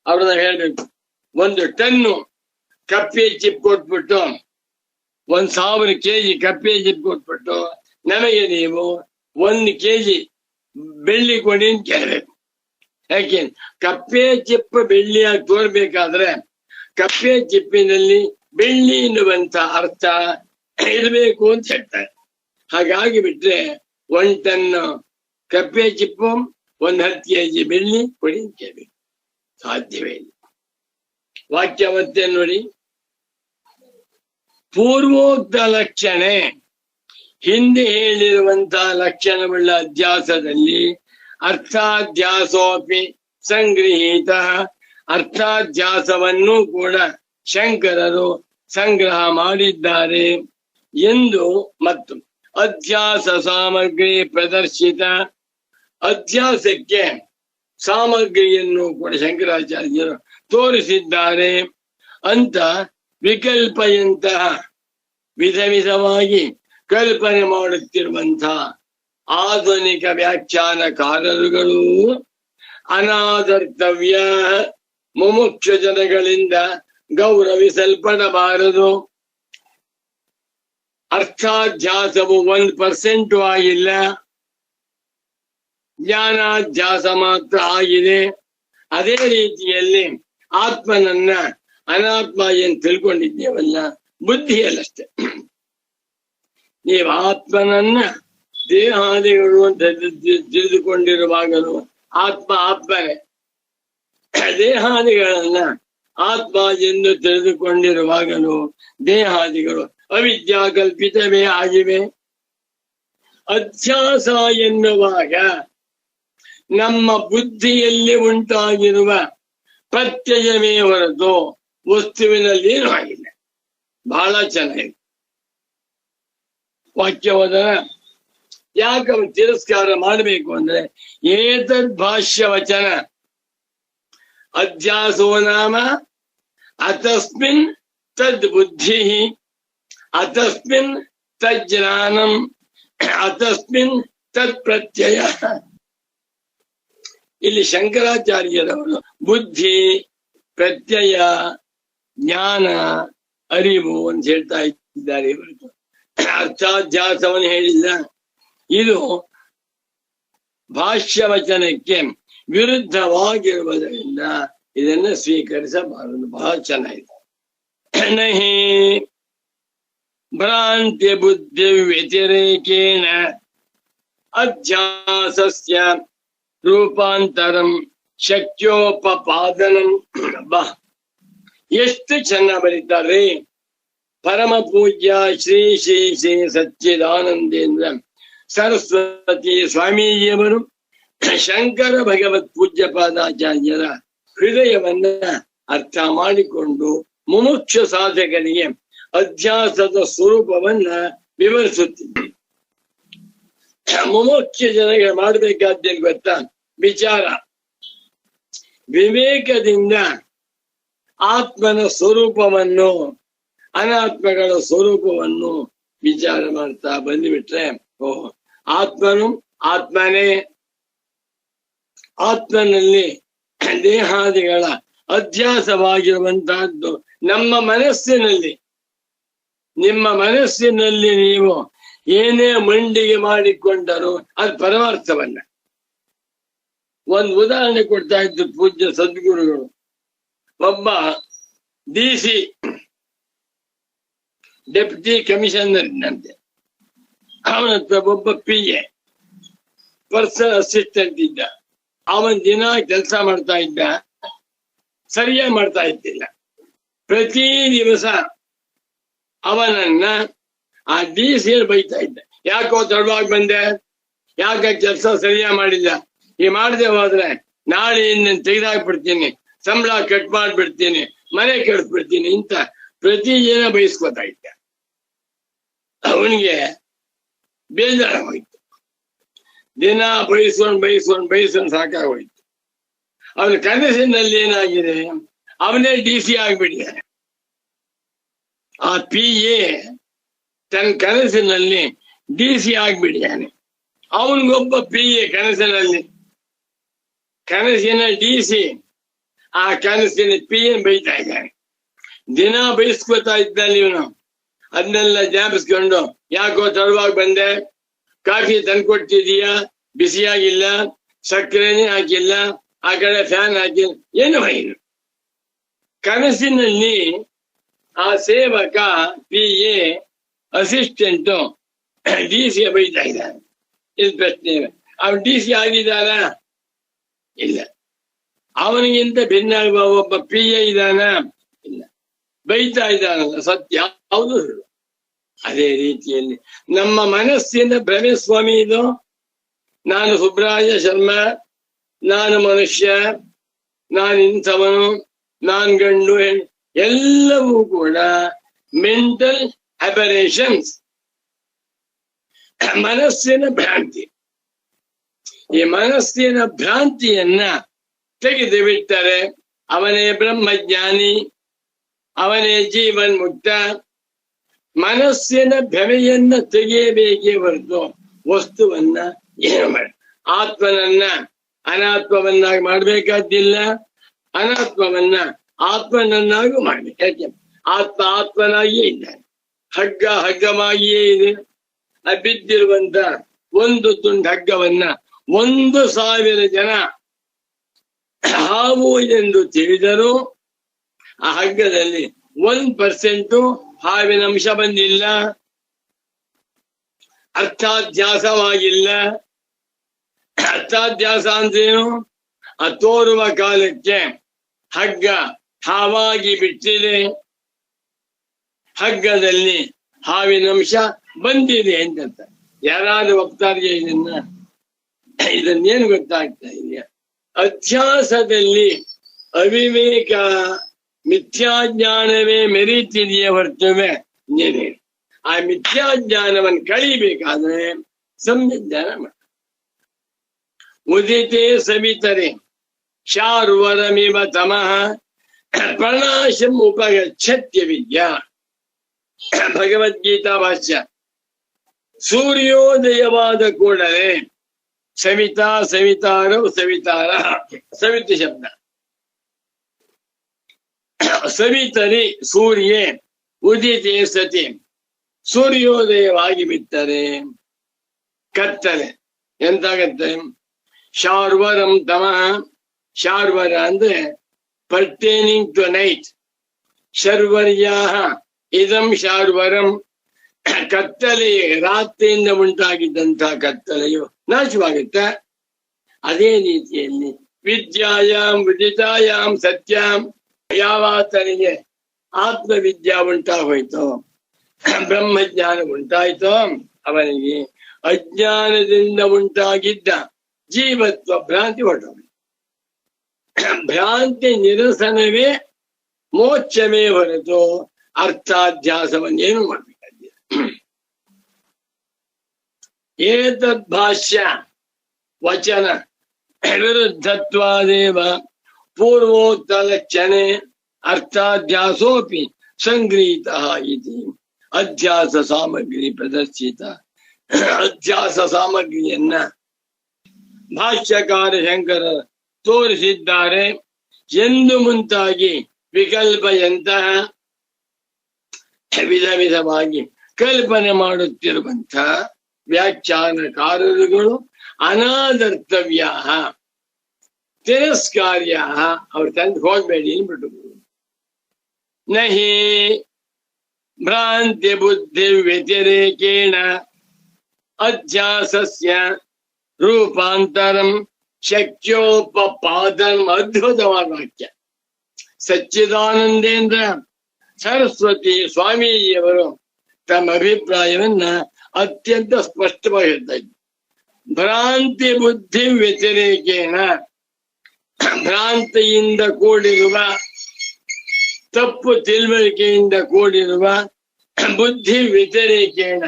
ಅವ್ರನ್ನ ಹೇಳ್ಬೇಕು. 1 ಟನ್ನು ಕಪ್ಪೆ ಚಿಪ್ ಕೊಟ್ಬಿಟ್ಟು 1000 kg ಕಪ್ಪೆ ಚಿಪ್ ಕೊಟ್ಬಿಟ್ಟು ನಮಗೆ ನೀವು 1 kg ಬೆಳ್ಳಿ ಕೊಡಿ ಅಂತ ಕೇಳಬೇಕು. ಯಾಕೆ? ಕಪ್ಪೆ ಚಿಪ್ಪು ಬೆಳ್ಳಿಯಾಗಿ ತೋರ್ಬೇಕಾದ್ರೆ ಕಪ್ಪೆ ಚಿಪ್ಪಿನಲ್ಲಿ ಬೆಳ್ಳಿ ಎನ್ನುವಂತ ಅರ್ಥ ಇರಬೇಕು ಅಂತ ಹೇಳ್ತಾರೆ. ಹಾಗಾಗಿ ಬಿಟ್ರೆ 1 ಟನ್ ಕಪ್ಪೆ ಚಿಪ್ಪು 10 kg ಬೆಳ್ಳಿ ಕೊಡಿ ಅಂತ ಕೇಳಬೇಕು. ಸಾಧ್ಯವೇ ಇಲ್ಲ. ವಾಕ್ಯ ಮತ್ತೆ ನೋಡಿ. ಪೂರ್ವೋಕ್ತ ಲಕ್ಷಣೆ, ಹಿಂದೆ ಹೇಳಿರುವಂತಹ ಲಕ್ಷಣವುಳ್ಳ ಅಧ್ಯಾಸದಲ್ಲಿ ಅರ್ಥಾಧ್ಯಾಸೋಪಿ ಸಂಗೃಹೀತ, ಅರ್ಥಾಧ್ಯಾಸವನ್ನು ಕೂಡ ಶಂಕರರು ಸಂಗ್ರಹ ಮಾಡಿದ್ದಾರೆ ಎಂದು ಮತ್ತು ಅಧ್ಯಾಸ ಸಾಮಗ್ರಿ ಪ್ರದರ್ಶಿತ, ಅಧ್ಯಾಸಕ್ಕೆ ಸಾಮಗ್ರಿಯನ್ನು ಕೂಡ ಶಂಕರಾಚಾರ್ಯರು ತೋರಿಸಿದ್ದಾರೆ ಅಂತ ವಿಕಲ್ಪೆಯಂತಹ ವಿಧ ವಿಧವಾಗಿ ಕಲ್ಪನೆ ಮಾಡುತ್ತಿರುವಂತಹ ಆಧುನಿಕ ವ್ಯಾಖ್ಯಾನಕಾರರುಗಳು ಅನಾದರ್ತವ್ಯ, ಮುಮುಕ್ಷು ಜನಗಳಿಂದ ಗೌರವಿಸಲ್ಪಡಬಾರದು. ಅರ್ಥಾಧ್ಯಾಸವು 1% ಆಗಿಲ್ಲ, ಜ್ಞಾನಾಧ್ಯಾಸ ಮಾತ್ರ ಆಗಿದೆ. ಅದೇ ರೀತಿಯಲ್ಲಿ ಆತ್ಮನನ್ನ ಅನಾತ್ಮ ಏನ್ ತಿಳ್ಕೊಂಡಿದ್ದೇವಲ್ಲ, ಬುದ್ಧಿಯಲ್ಲಷ್ಟೇ. ನೀವು ಆತ್ಮನನ್ನ ದೇಹಾದಿಗಳು ಅಂತ ತಿಳಿದುಕೊಂಡಿರುವಾಗಲೂ ಆತ್ಮನೇ, ದೇಹಾದಿಗಳನ್ನ ಆತ್ಮ ಎಂದು ತಿಳಿದುಕೊಂಡಿರುವಾಗಲೂ ದೇಹಾದಿಗಳು ಅವಿದ್ಯಾ ಕಲ್ಪಿತವೇ ಆಗಿವೆ. ಅಧ್ಯಾಸ ಎನ್ನುವಾಗ ನಮ್ಮ ಬುದ್ಧಿಯಲ್ಲಿ ಉಂಟಾಗಿರುವ ಪ್ರತ್ಯಯವೇ ಹೊರತು ವಸ್ತುವಿನಲ್ಲಿ ಏನೂ ಆಗಿಲ್ಲ. ಬಹಳ ಚೆನ್ನಾಗಿದೆ ವಾಕ್ಯವಾದ. ಯಾಕೆ ತಿರಸ್ಕಾರ ಮಾಡಬೇಕು ಅಂದ್ರೆ, ಏತದ್ ಭಾಷ್ಯ ವಚನ ಅಧ್ಯಾಸೋ ನಾಮ ಅತಸ್ಮಿನ್ ತದ್ ಬುದ್ಧಿ, ಅತಸ್ಮಿನ್ ತಜ್ಜ್ಞಾನಂ, ಅತಸ್ಮಿನ್ ತತ್ ಪ್ರತ್ಯಯ. ಇಲ್ಲಿ ಶಂಕರಾಚಾರ್ಯರವರು ಬುದ್ಧಿ, ಪ್ರತ್ಯಯ, ಜ್ಞಾನ, ಅರಿವು ಅಂತ ಹೇಳ್ತಾ ಇದ್ದಾರೆ ಹೊರತು ಅರ್ಥಾಧ್ಯಾಸವನ್ನು ಹೇಳಿಲ್ಲ. ಇದು ಭಾಷ್ಯವಚನಕ್ಕೆ ವಿರುದ್ಧವಾಗಿರುವುದರಿಂದ ಇದನ್ನು ಸ್ವೀಕರಿಸಬಾರದು. ಬಹಳ ಚೆನ್ನಾಗಿದೆ. ನಹಿ ಭ್ರಾಂತಿ ಬುದ್ಧಿ ವ್ಯತಿರೇಕೇಣ ಅಧ್ಯಾಸಸ್ಯ ರೂಪಾಂತರಂ ಶಕ್ಯೋಪಪಾದನಂ. ಎಷ್ಟು ಚೆನ್ನಾಗಿ ಬರೀತಾರೆ ಪರಮ ಪೂಜ್ಯ ಶ್ರೀ ಶ್ರೀ ಶ್ರೀ ಸಚ್ಚಿದಾನಂದೇಂದ್ರ ಸರಸ್ವತಿ ಸ್ವಾಮೀಜಿಯವರು ಶಂಕರ ಭಗವತ್ ಪೂಜ್ಯ ಪಾದಾಚಾರ್ಯರ ಹೃದಯವನ್ನ ಅರ್ಥ ಮಾಡಿಕೊಂಡು ಮುಮುಕ್ಷ ಸಾಧಕರಿಗೆ ಅಧ್ಯಾಸದ ಸ್ವರೂಪವನ್ನ ವಿವರಿಸುತ್ತಿದ್ದೆ. ಮುಮುಕ್ಷ ಜನರಿಗೆ ಮಾಡಬೇಕಾದ್ದೇನು ಗೊತ್ತಾ? ವಿಚಾರ, ವಿವೇಕದಿಂದ ಆತ್ಮನ ಸ್ವರೂಪವನ್ನು ಅನಾತ್ಮಗಳ ಸ್ವರೂಪವನ್ನು ವಿಚಾರ ಮಾಡ್ತಾ ಬಂದುಬಿಟ್ರೆ, ಆತ್ಮನು ಆತ್ಮನೇ, ಆತ್ಮನಲ್ಲಿ ದೇಹಾದಿಗಳ ಅಧ್ಯಾಸವಾಗಿರುವಂತಹದ್ದು ನಮ್ಮ ಮನಸ್ಸಿನಲ್ಲಿ. ನಿಮ್ಮ ಮನಸ್ಸಿನಲ್ಲಿ ನೀವು ಏನೇ ಮಂಡಿಗೆ ಮಾಡಿಕೊಂಡರೂ ಅದು ಪರಮಾರ್ಥವಲ್ಲ. ಒಂದು ಉದಾಹರಣೆ ಕೊಡ್ತಾ ಇದ್ದು ಪೂಜ್ಯ ಸದ್ಗುರುಗಳು. ಒಬ್ಬ DC ಡೆಪ್ಯೂಟಿ ಕಮಿಷನರ್ ಇದ್ದಂತೆ. ಅವನ ಹತ್ರ ಒಬ್ಬ PA ಪರ್ಸನಲ್ ಅಸಿಸ್ಟೆಂಟ್ ಇದ್ದ. ಅವನ್ ದಿನ ಕೆಲಸ ಮಾಡ್ತಾ ಇದ್ದ, ಸರಿಯಾಗಿ ಮಾಡ್ತಾ ಇದ್ದಿಲ್ಲ. ಪ್ರತಿ ದಿವಸ ಅವನನ್ನ ಆ DC ಬೈತಾ ಇದ್ದ. ಯಾಕೋ ತಡವಾಗಿ ಬಂದೆ, ಯಾಕ ಕೆಲಸ ಸರಿಯಾಗಿ ಮಾಡಿಲ್ಲ, ಈ ಮಾಡದೆ ಹೋದ್ರೆ ನಾಳೆ ಇನ್ನೇನು ತೆಗೆದಾಕ್ಬಿಡ್ತೀನಿ, ಸಂಬಳ ಕಟ್ ಮಾಡ್ಬಿಡ್ತೀನಿ, ಮನೆ ಕೆಡಿಸ್ಬಿಡ್ತೀನಿ ಇಂತ ಪ್ರತಿ ದಿನ ಬಯಸ್ಕೊತಾ ಇದ್ದ. ಅವನಿಗೆ ಬೇಜಾರ ಹೋಯ್ತು. ದಿನ ಬಯಸ್ಕೊಂಡು ಸಾಕಾಗೋಯ್ತು. ಅವನ ಕನಸಿನಲ್ಲಿ ಏನಾಗಿದೆ, ಅವನೇ DC ಆಗ್ಬಿಟ್ಟಿದ್ದಾನೆ. ಆ PA ತನ್ನ ಕನಸಿನಲ್ಲಿ DC ಆಗ್ಬಿಟ್ಟಿದ್ದಾನೆ. ಅವನಿಗೊಬ್ಬ PA ಕನಸಿನ DC ಆ ಕನಸಿನ PA ಬೈತಾ ಇದ್ದಾನೆ. ದಿನ ಬಯಸ್ಕೊತಾ ಇದ್ದಾನೆ ಇವನು. ಅದನ್ನೆಲ್ಲ ಜ್ಞಾಪಿಸ್ಕೊಂಡು, ಯಾಕೋ ತಡವಾಗಿ ಬಂದೆ, ಕಾಫಿ ತಂದ್ಕೊಡ್ತಿದೀಯಾ, ಬಿಸಿಯಾಗಿಲ್ಲ, ಸಕ್ಕರೆನೇ ಹಾಕಿಲ್ಲ, ಆ ಕಡೆ ಫ್ಯಾನ್ ಹಾಕಿಲ್ಲ, ಏನು ಇಲ್ಲ. ಕನಸಿನಲ್ಲಿ ಆ ಸೇವಕ PA ಅಸಿಸ್ಟೆಂಟ್ DC ಬೈತಾ ಇದ್ದಾನೆ. ಇದು ಪ್ರಶ್ನೆ. ಅವನು DC ಆಗಿದ್ದಾನ? ಇಲ್ಲ. ಅವನಿಗಿಂತ ಭಿನ್ನ ಒಬ್ಬ PA ಇದ್ದಾನ? ಇಲ್ಲ. ಬೈತಾ ಇದ್ದಾನಲ್ಲ, ಸತ್ಯ ಹೌದು. ಅದೇ ರೀತಿಯಲ್ಲಿ ನಮ್ಮ ಮನಸ್ಸಿನ ಭ್ರಮೆ ಸ್ವಾಮಿ ಇದು. ನಾನು ಸುಬ್ರಾಯ ಶರ್ಮಾ, ನಾನು ಮನುಷ್ಯ, ನಾನು ಇಂಥವನು, ನಾನು ಗಂಡು ಹೆಣ್ಣು, ಎಲ್ಲವೂ ಕೂಡ ಮೆಂಟಲ್ ಅಬರೇಷನ್ಸ್, ಮನಸ್ಸಿನ ಭ್ರಾಂತಿ. ಈ ಮನಸ್ಸಿನ ಭ್ರಾಂತಿಯನ್ನ ತೆಗೆದು ಬಿಟ್ಟರೆ ಅವನೇ ಬ್ರಹ್ಮಜ್ಞಾನಿ, ಅವನೇ ಜೀವನ್ ಮುಕ್ತ. ಮನಸ್ಸಿನ ಭ್ರಮೆಯನ್ನ ತೆಗೆಯಬೇಕೇ ಹೊರತು ವಸ್ತುವನ್ನ ಏನು ಮಾಡಿ, ಆತ್ಮನನ್ನ ಅನಾತ್ಮವನ್ನಾಗಿ ಮಾಡ್ಬೇಕಾದ್ದಿಲ್ಲ, ಅನಾತ್ಮವನ್ನ ಆತ್ಮನನ್ನಾಗೂ ಮಾಡ್ಬೇಕು. ಯಾಕೆ? ಆತ್ಮನಾಗಿಯೇ ಇದ್ದಾನೆ, ಹಗ್ಗ ಹಗ್ಗವಾಗಿಯೇ ಇದೆ. ಬಿದ್ದಿರುವಂತ ಒಂದು ತುಂಡು ಹಗ್ಗವನ್ನ 1,000 ಜನ ಹಾವು ಎಂದು ತಿಳಿದರೂ ಆ ಹಗ್ಗದಲ್ಲಿ 1% ಹಾವಿನ ಅಂಶ ಬಂದಿಲ್ಲ, ಅರ್ಥಾಧ್ಯಾಸವಾಗಿಲ್ಲ. ಅರ್ಥಾಧ್ಯಾಸ ಅಂದ್ರೇನು? ಆ ತೋರುವ ಕಾಲಕ್ಕೆ ಹಗ್ಗ ಹಾವಾಗಿ ಬಿಟ್ಟಿದೆ, ಹಗ್ಗದಲ್ಲಿ ಹಾವಿನ ಅಂಶ ಬಂದಿದೆ ಅಂತ. ಯಾರಾದ್ರೂ ಹೋಗ್ತಾರೆ ಇದನ್ನೇನು ಗೊತ್ತಾಗ್ತಾ ಇದೆಯಾ? ಅಧ್ಯಾಸದಲ್ಲಿ ಅವಿವೇಕ ಮಿಥ್ಯಾಜ್ಞಾನವೇ ಮೆರೀತಿದೆಯೇ ಹೊರತುವೆ ಇನ್ನೇನೇ. ಆ ಮಿಥ್ಯಾಜ್ಞಾನವನ್ನು ಕಳಿಬೇಕಾದ್ರೆ ಸಂಜ್ಞಾನ ಮಾಡ. ಉದಿತೆ ಸವಿತರೆ ಶಾರ್ವರಮಿವ ತಮಃ ಪ್ರಣಾಶಂ ಉಪಗಚ್ಛತ್ಯ ವಿದ್ಯಾ. ಭಗವದ್ಗೀತಾ ಭಾಷ್ಯ. ಸೂರ್ಯೋದಯವಾದ ಕೂಡಲೇ ಸವಿತಾ ಸವಿತಾರವು ಸವಿತಾರ, ಸವಿತು ಶಬ್ದ. ಸವಿತರಿ ಸೂರ್ಯೇ, ಉದಿತೆ ಸತಿ ಸೂರ್ಯೋದಯವಾಗಿ ಬಿಟ್ಟರೆ ಕತ್ತಲೆ ಎಂತಾಗತ್ತೆ? ಶಾರ್ವರಂ ತಮಃ. ಶಾರ್ವರ ಅಂದ್ರೆ ಪರ್ಟೇನಿಂಗ್ ಟು ನೈಟ್. ಶರ್ವರ್ಯಾ ಇದಂ ಶಾರ್ವರಂ. ಕತ್ತಲೆ, ರಾತ್ರಿಯಿಂದ ಉಂಟಾಗಿದ್ದಂತಹ ಕತ್ತಲೆಯು ನಾಶವಾಗುತ್ತೆ. ಅದೇ ರೀತಿಯಲ್ಲಿ ವಿದ್ಯಾಯಾಮ್ ವಿದಿತಾಯಾಮ್ ಸತ್ಯಾಂ, ಯಾವಾತನಿಗೆ ಆತ್ಮವಿದ್ಯಾ ಉಂಟಾಗೋಯ್ತೋ, ಬ್ರಹ್ಮಜ್ಞಾನ ಉಂಟಾಯ್ತೋ, ಅವನಿಗೆ ಅಜ್ಞಾನದಿಂದ ಉಂಟಾಗಿದ್ದ ಜೀವತ್ವ ಭ್ರಾಂತಿ ಹೊರಟೋಗಿ. ಭ್ರಾಂತಿ ನಿರಸನವೇ ಮೋಕ್ಷವೇ ಹೊರತು ಅರ್ಥಾಧ್ಯಾಸವನ್ನೇನು ಮಾಡಬೇಕಾಗಿಲ್ಲ. ಏತದ್ ಭಾಷ್ಯ ವಚನ ವಿರುದ್ಧತ್ವಾದೇವ ಪೂರ್ವೋಕ್ತ ಲಕ್ಷಣೆ ಅರ್ಥಾಧ್ಯಾಸೋಪಿ ಸಂಗೃಹೀತಃ ಇತಿ ಅಧ್ಯಾಸ ಸಾಮಗ್ರಿ ಪ್ರದರ್ಶಿತ. ಅಧ್ಯಾಸ ಸಾಮಗ್ರಿಯನ್ನ ಭಾಷ್ಯಕಾರ ಶಂಕರ ತೋರಿಸಿದ್ದಾರೆ ಎಂದು ಮುಂತಾಗಿ ವಿಕಲ್ಪಯಂತಹ ವಿಧ ವಿಧವಾಗಿ ಕಲ್ಪನೆ ಮಾಡುತ್ತಿರುವಂತಹ ವ್ಯಾಖ್ಯಾನಕಾರರುಗಳು ಅನಾದರ್ತವ್ಯ ತಿರಸ್ಕಾರ್ಯ, ಅವ್ರ ತಂದು ಹೋಗ್ಬೇಡಿ ಅಂದ್ಬಿಟ್ಟು. ನಹಿ ಭ್ರಾಂತಿ ಬುದ್ಧಿ ವ್ಯತಿರೇಕೇಣ ಅಧ್ಯಾಸಸ್ಯ ರೂಪಾಂತರಂ ಶಕ್ಯೋಪಪಾದಂ. ಅದ್ಭುತವಾದ ವಾಕ್ಯ. ಸಚ್ಚಿದಾನಂದೇಂದ್ರ ಸರಸ್ವತಿ ಸ್ವಾಮೀಜಿಯವರು ತಮ್ಮ ಅಭಿಪ್ರಾಯವನ್ನ ಅತ್ಯಂತ ಸ್ಪಷ್ಟವಾಗಿ ಹೇಳ್ತಾ ಇದ್ದಾರೆ. ಭ್ರಾಂತಿ ಬುದ್ಧಿ ವ್ಯತಿರೇಕೇಣ, ಭ್ರಾಂತಿಯಿಂದ ಕೂಡಿರುವ, ತಪ್ಪು ತಿಳುವಳಿಕೆಯಿಂದ ಕೂಡಿರುವ, ಬುದ್ಧಿ ವ್ಯತಿರೇಕೇಣ,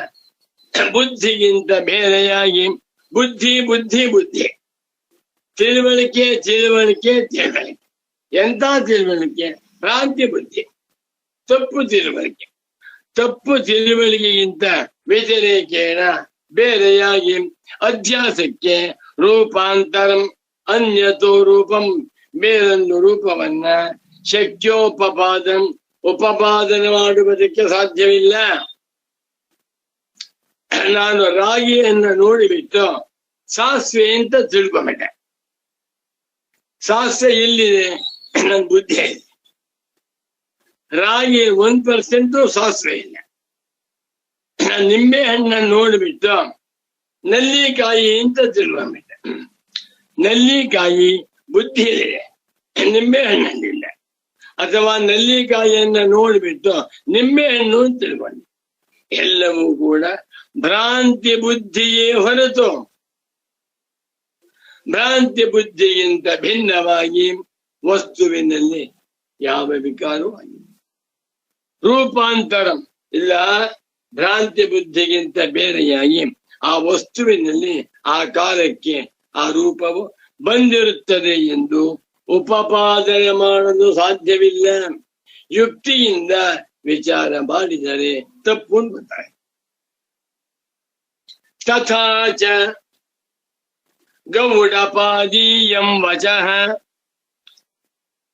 ಬುದ್ಧಿಗಿಂತ ಬೇರೆಯಾಗಿ, ಬುದ್ಧಿ ಬುದ್ಧಿ ಬುದ್ಧಿ, ತಿಳುವಳಿಕೆ ತಿಳುವಳಿಕೆ ತಿಳುವಳಿಕೆ. ಎಂತ ತಿಳುವಳಿಕೆ? ಭ್ರಾಂತಿ ಬುದ್ಧಿ, ತಪ್ಪು ತಿಳುವಳಿಕೆ. ತಪ್ಪು ತಿಳುವಳಿಕೆಗಿಂತ ವ್ಯತಿರೇಕೇಣ, ಬೇರೆಯಾಗಿ, ಅಧ್ಯಾಸಕ್ಕೆ ರೂಪಾಂತರಂ, ಅನ್ಯತೋ ರೂಪಂ, ಬೇರೊಂದು ರೂಪವನ್ನ, ಶಕ್ಯೋಪಪಾದಂ, ಉಪಪಾದನೆ ಮಾಡುವುದಕ್ಕೆ ಸಾಧ್ಯವಿಲ್ಲ. ನಾನು ರಾಗಿಯನ್ನು ನೋಡಿಬಿಟ್ಟು ಸಾಸಿವೆ ಅಂತ ತಿಳ್ಕೊಂಬಿಟ್ಟೆ. ಸಾಸಿವೆ ಎಲ್ಲಿದೆ? ನನ್ನ ಬುದ್ಧಿ ಇದೆ. ರಾಗಿ 1% ಸಾಸಿವೆ ಇಲ್ಲ. ನಿಂಬೆ ಹಣ್ಣನ್ನು ನೋಡಿಬಿಟ್ಟು ನಲ್ಲಿಕಾಯಿ ಅಂತ ತಿಳ್ಕೊಂಬಿಟ್ಟೆ. ನಲ್ಲಿಕಾಯಿ ಬುದ್ಧಿ ಇದೆ, ನಿಂಬೆ ಹಣ್ಣಲ್ಲಿಲ್ಲ. ಅಥವಾ ನಲ್ಲಿಕಾಯಿಯನ್ನ ನೋಡಿಬಿಟ್ಟು ನಿಂಬೆ ಹಣ್ಣು ಅಂತ ತಿಳ್ಕೊಂಡೆ. ಎಲ್ಲವೂ ಕೂಡ ಭ್ರಾಂತಿ ಬುದ್ಧಿಯೇ ಹೊರತು ಭ್ರಾಂತಿ ಬುದ್ಧಿಗಿಂತ ಭಿನ್ನವಾಗಿ ವಸ್ತುವಿನಲ್ಲಿ ಯಾವ ವಿಕಾರವೂ ಆಗಿದೆ. ರೂಪಾಂತರಂ ಇಲ್ಲ, ಭ್ರಾಂತಿ ಬುದ್ಧಿಗಿಂತ ಬೇರೆಯಾಗಿ ಆ ವಸ್ತುವಿನಲ್ಲಿ ಆ ಕಾಲಕ್ಕೆ ಆ ರೂಪವು ಬಂದಿರುತ್ತದೆ ಎಂದು ಉಪಪಾದನೆ ಮಾಡಲು ಸಾಧ್ಯವಿಲ್ಲ. ಯುಕ್ತಿಯಿಂದ ವಿಚಾರ ಮಾಡಿದರೆ ತಪ್ಪು ಗೊತ್ತಾಗ. ತಥಾಚ ಗೌಡಪಾದೀಯಂ ವಚಃ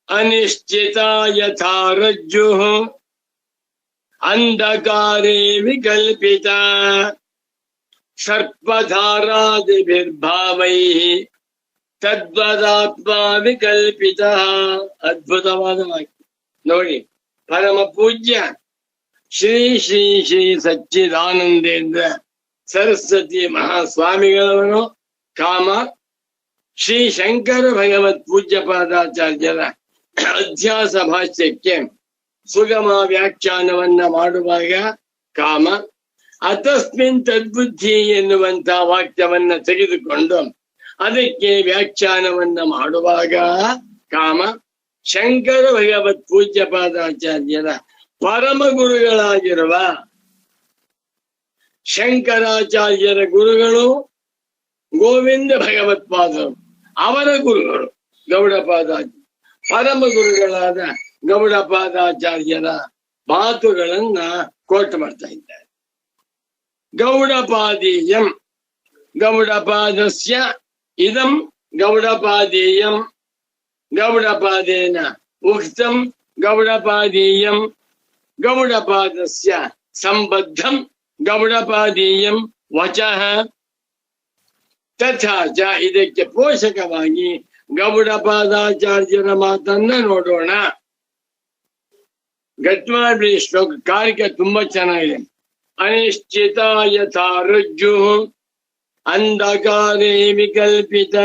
ಅನಿಶ್ಚಿತ ಯಥಾ ರಜ್ಜುಃ ಅಂಧಕಾರೇ ವಿಕಲ್ಪಿತ ಸರ್ಪಧಾರಾದಿಭಿರ್ಭಾವೈಃ ತದ್ವದಾತ್ಮ ವಿಕಲ್ಪಿತ. ಅದ್ಭುತವಾದ ವಾಕ್ಯ ನೋಡಿ. ಪರಮ ಪೂಜ್ಯ ಶ್ರೀ ಶ್ರೀ ಶ್ರೀ ಸಚ್ಚಿದಾನಂದೇಂದ್ರ ಸರಸ್ವತಿ ಮಹಾಸ್ವಾಮಿಗಳವರು ಕಾಮ ಶ್ರೀ ಶಂಕರ ಭಗವತ್ ಪೂಜ್ಯ ಪಾದಾಚಾರ್ಯರ ಅಧ್ಯಾಸ ಭಾಷ್ಯಕ್ಕೆ ಸುಗಮ ವ್ಯಾಖ್ಯಾನವನ್ನ ಮಾಡುವಾಗ ಕಾಮ ಅತಸ್ಮಿನ್ ತದ್ಬುದ್ಧಿ ಎನ್ನುವಂತಹ ವಾಕ್ಯವನ್ನ ತೆಗೆದುಕೊಂಡು ಅದಕ್ಕೆ ವ್ಯಾಖ್ಯಾನವನ್ನ ಮಾಡುವಾಗ ಕಾಮ ಶಂಕರ ಭಗವತ್ ಪೂಜ್ಯ ಪಾದಾಚಾರ್ಯರ ಪರಮ ಗುರುಗಳಾಗಿರುವ ಶಂಕರಾಚಾರ್ಯರ ಗುರುಗಳು ಗೋವಿಂದ ಭಗವತ್ಪಾದರು, ಅವರ ಗುರುಗಳು ಗೌಡಪಾದಾಚಾರ್ಯ, ಪರಮ ಗುರುಗಳಾದ ಗೌಡಪಾದಾಚಾರ್ಯರ ಮಾತುಗಳನ್ನ ಕೋಟ್ ಮಾಡ್ತಾ ಇದ್ದಾರೆ. ಗೌಡಪಾದೀಯಂ ಗೌಡಪಾದಸ್ಯ ಇದಂ ಗೌಡಪಾದೀಯಂ ಗೌಡಪಾದೇನ ಉಕ್ತಂ ಗೌಡಪಾದೀಯಂ ಗೌಡಪಾದಸ್ಯ ಸಂಬದ್ಧಂ ಗೌಡಪಾದೀಯಂ ವಚಃ ತಥಾ ಚ. ಇದಕ್ಕೆ ಪೋಷಕವಾಗಿ ಗೌಡಪಾದಾಚಾರ್ಯರ ಮಾತನ್ನ ನೋಡೋಣ. ಗಟ್ವಾಡಿ ಶ್ಲೋಕ ಕಾರಿಕೆ ತುಂಬಾ ಚೆನ್ನಾಗಿದೆ. ಅನಿಶ್ಚಿತ ಯಥಾ ರಜ್ಜು ಅಂಧಕಾರೇ ವಿಕಲ್ಪಿತ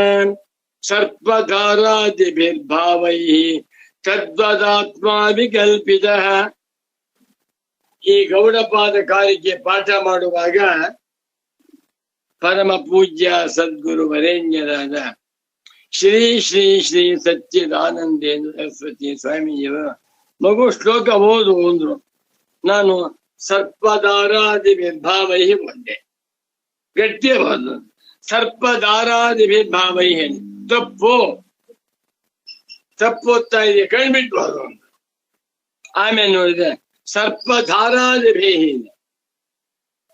ಸರ್ಪಧಾರಾದಿಭಿರ್ಭಾವೈಃ ತದ್ವದಾತ್ಮ ವಿಕಲ್ಪಿತ. ಈ ಗೌಡಪಾದ ಕಾರಿಕೆ ಪಾಠ ಮಾಡುವಾಗ ಪರಮ ಪೂಜ್ಯ ಸದ್ಗುರು ವರೇಣ್ಯರಾದ ಶ್ರೀ ಶ್ರೀ ಶ್ರೀ ಸಚ್ಚಿದಾನಂದೇಂದ್ರ ಸರಸ್ವತಿ ಸ್ವಾಮಿಯವರು ಮಗು ಶ್ಲೋಕ ಓದು ಅಂದ್ರು. ನಾನು ಸರ್ಪಧಾರಾದಿಭಿರ್ಭಾವೈ ಒಂದೇ ಗಟ್ಟಿಯಬಹುದು. ಸರ್ಪಧಾರಾದಿಭಿರ್ಭಾವೈ ಹೇಳಿ ತಪ್ಪು ಓದ್ತಾ ಇದೆ, ಕಣ್ಬಿಟ್ಬೋದು ಅಂತ. ಆಮೇಲೆ ನೋಡಿದೆ ಸರ್ಪಧಾರಾದಿಭಿ,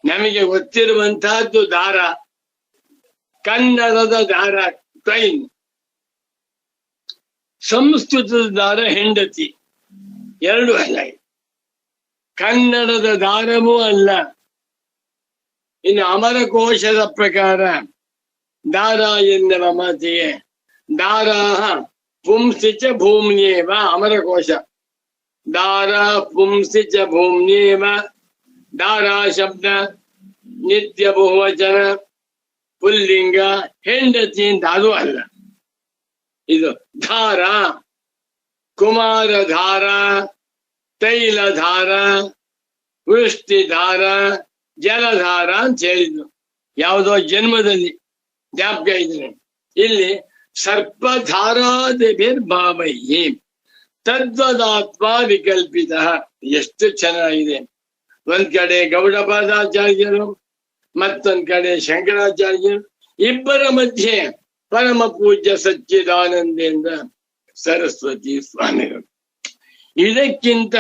ನಮಗೆ ಗೊತ್ತಿರುವಂತಹದ್ದು ದಾರ, ಕನ್ನಡದ ದಾರ ಟ್ರೈನ್, ಸಂಸ್ಕೃತದ ದಾರ ಹೆಂಡತಿ, ಎರಡು ಅಲ್ಲ. ಕನ್ನಡದ ದಾರವೂ ಅಲ್ಲ. ಇನ್ನು ಅಮರಕೋಶದ ಪ್ರಕಾರ ದಾರ ಎನ್ನುವ ಮಾತಿಗೆ ದಾರ ಪುಂಸಿಚ ಭೂಮಿಯೇವ ಅಮರಕೋಶ. ದಾರಾ ಪುಂಸಿ ಚ ಭೂಮ್ಯೇವ. ದಾರಾ ಶಬ್ದ ನಿತ್ಯ ಬಹುವಚನ, ಪುಲ್ಲಿಂಗ, ಹೆಂಡತಿ ಅಂತ ಅದು ಅಲ್ಲ. ಇದು ಧಾರ, ಕುಮಾರಧಾರ, ತೈಲಧಾರ, ವೃಷ್ಟಿಧಾರ, ಜಲಧಾರ ಅಂತ ಹೇಳಿದ್ರು. ಯಾವುದೋ ಜನ್ಮದಲ್ಲಿ ಜ್ಞಾಪಕ ಇದ್ರೆ. ಇಲ್ಲಿ ಸರ್ಪಧಾರಾದಿರ್ಭಾವೈ ತದ್ವದಾತ್ಮ ವಿಕಲ್ಪಿತ. ಎಷ್ಟು ಚೆನ್ನಾಗಿದೆ. ಒಂದ್ ಕಡೆ ಗೌಡಪಾದಾಚಾರ್ಯರು, ಮತ್ತೊಂದ್ ಕಡೆ ಶಂಕರಾಚಾರ್ಯರು, ಇಬ್ಬರ ಮಧ್ಯೆ ಪರಮ ಪೂಜ್ಯ ಸಚ್ಚಿದಾನಂದೇಂದ್ರ ಸರಸ್ವತಿ ಸ್ವಾಮಿಗಳು. ಇದಕ್ಕಿಂತ